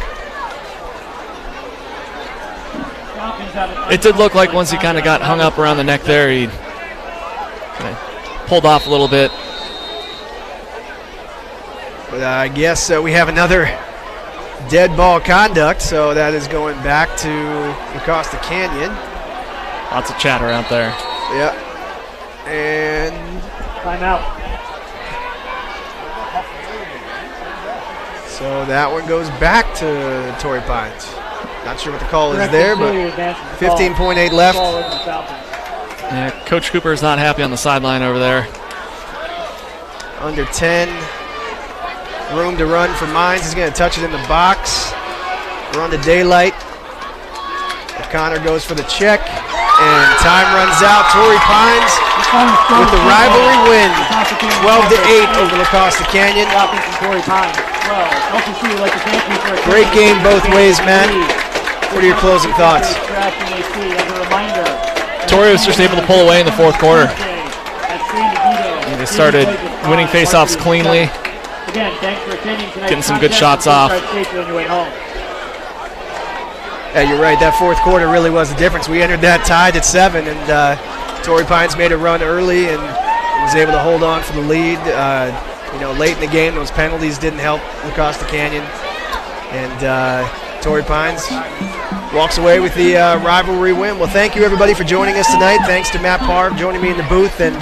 It did look like once he kind of got hung up around the neck there, he kind of pulled off a little bit. But I guess we have another dead ball conduct, so that is going back to the Costa Canyon. Lots of chatter out there. Yeah. And timeout. So that one goes back to Torrey Pines. Not sure what the call is there, but 15.8 left. Yeah, Coach Cooper's not happy on the sideline over there. Under 10. Room to run for Mines. He's going to touch it in the box. We're on to daylight. O'Connor goes for the check. And time runs out. Torrey Pines with the rivalry win, 12-8 over La Costa Canyon. Great game both ways, Matt. What are your closing thoughts? Torrey was just able to pull away in the fourth quarter. They started winning faceoffs cleanly, getting some good shots off. Yeah, you're right. That fourth quarter really was the difference. We entered that tied at 7, and Torrey Pines made a run early and was able to hold on for the lead. Late in the game, those penalties didn't help Costa Canyon, and Torrey Pines walks away with the rivalry win. Well, thank you everybody for joining us tonight. Thanks to Matt Parr joining me in the booth, and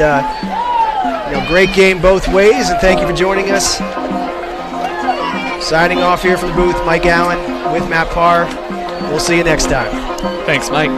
great game both ways. And thank you for joining us. Signing off here from the booth, Mike Allen with Matt Parr. We'll see you next time. Thanks, Mike.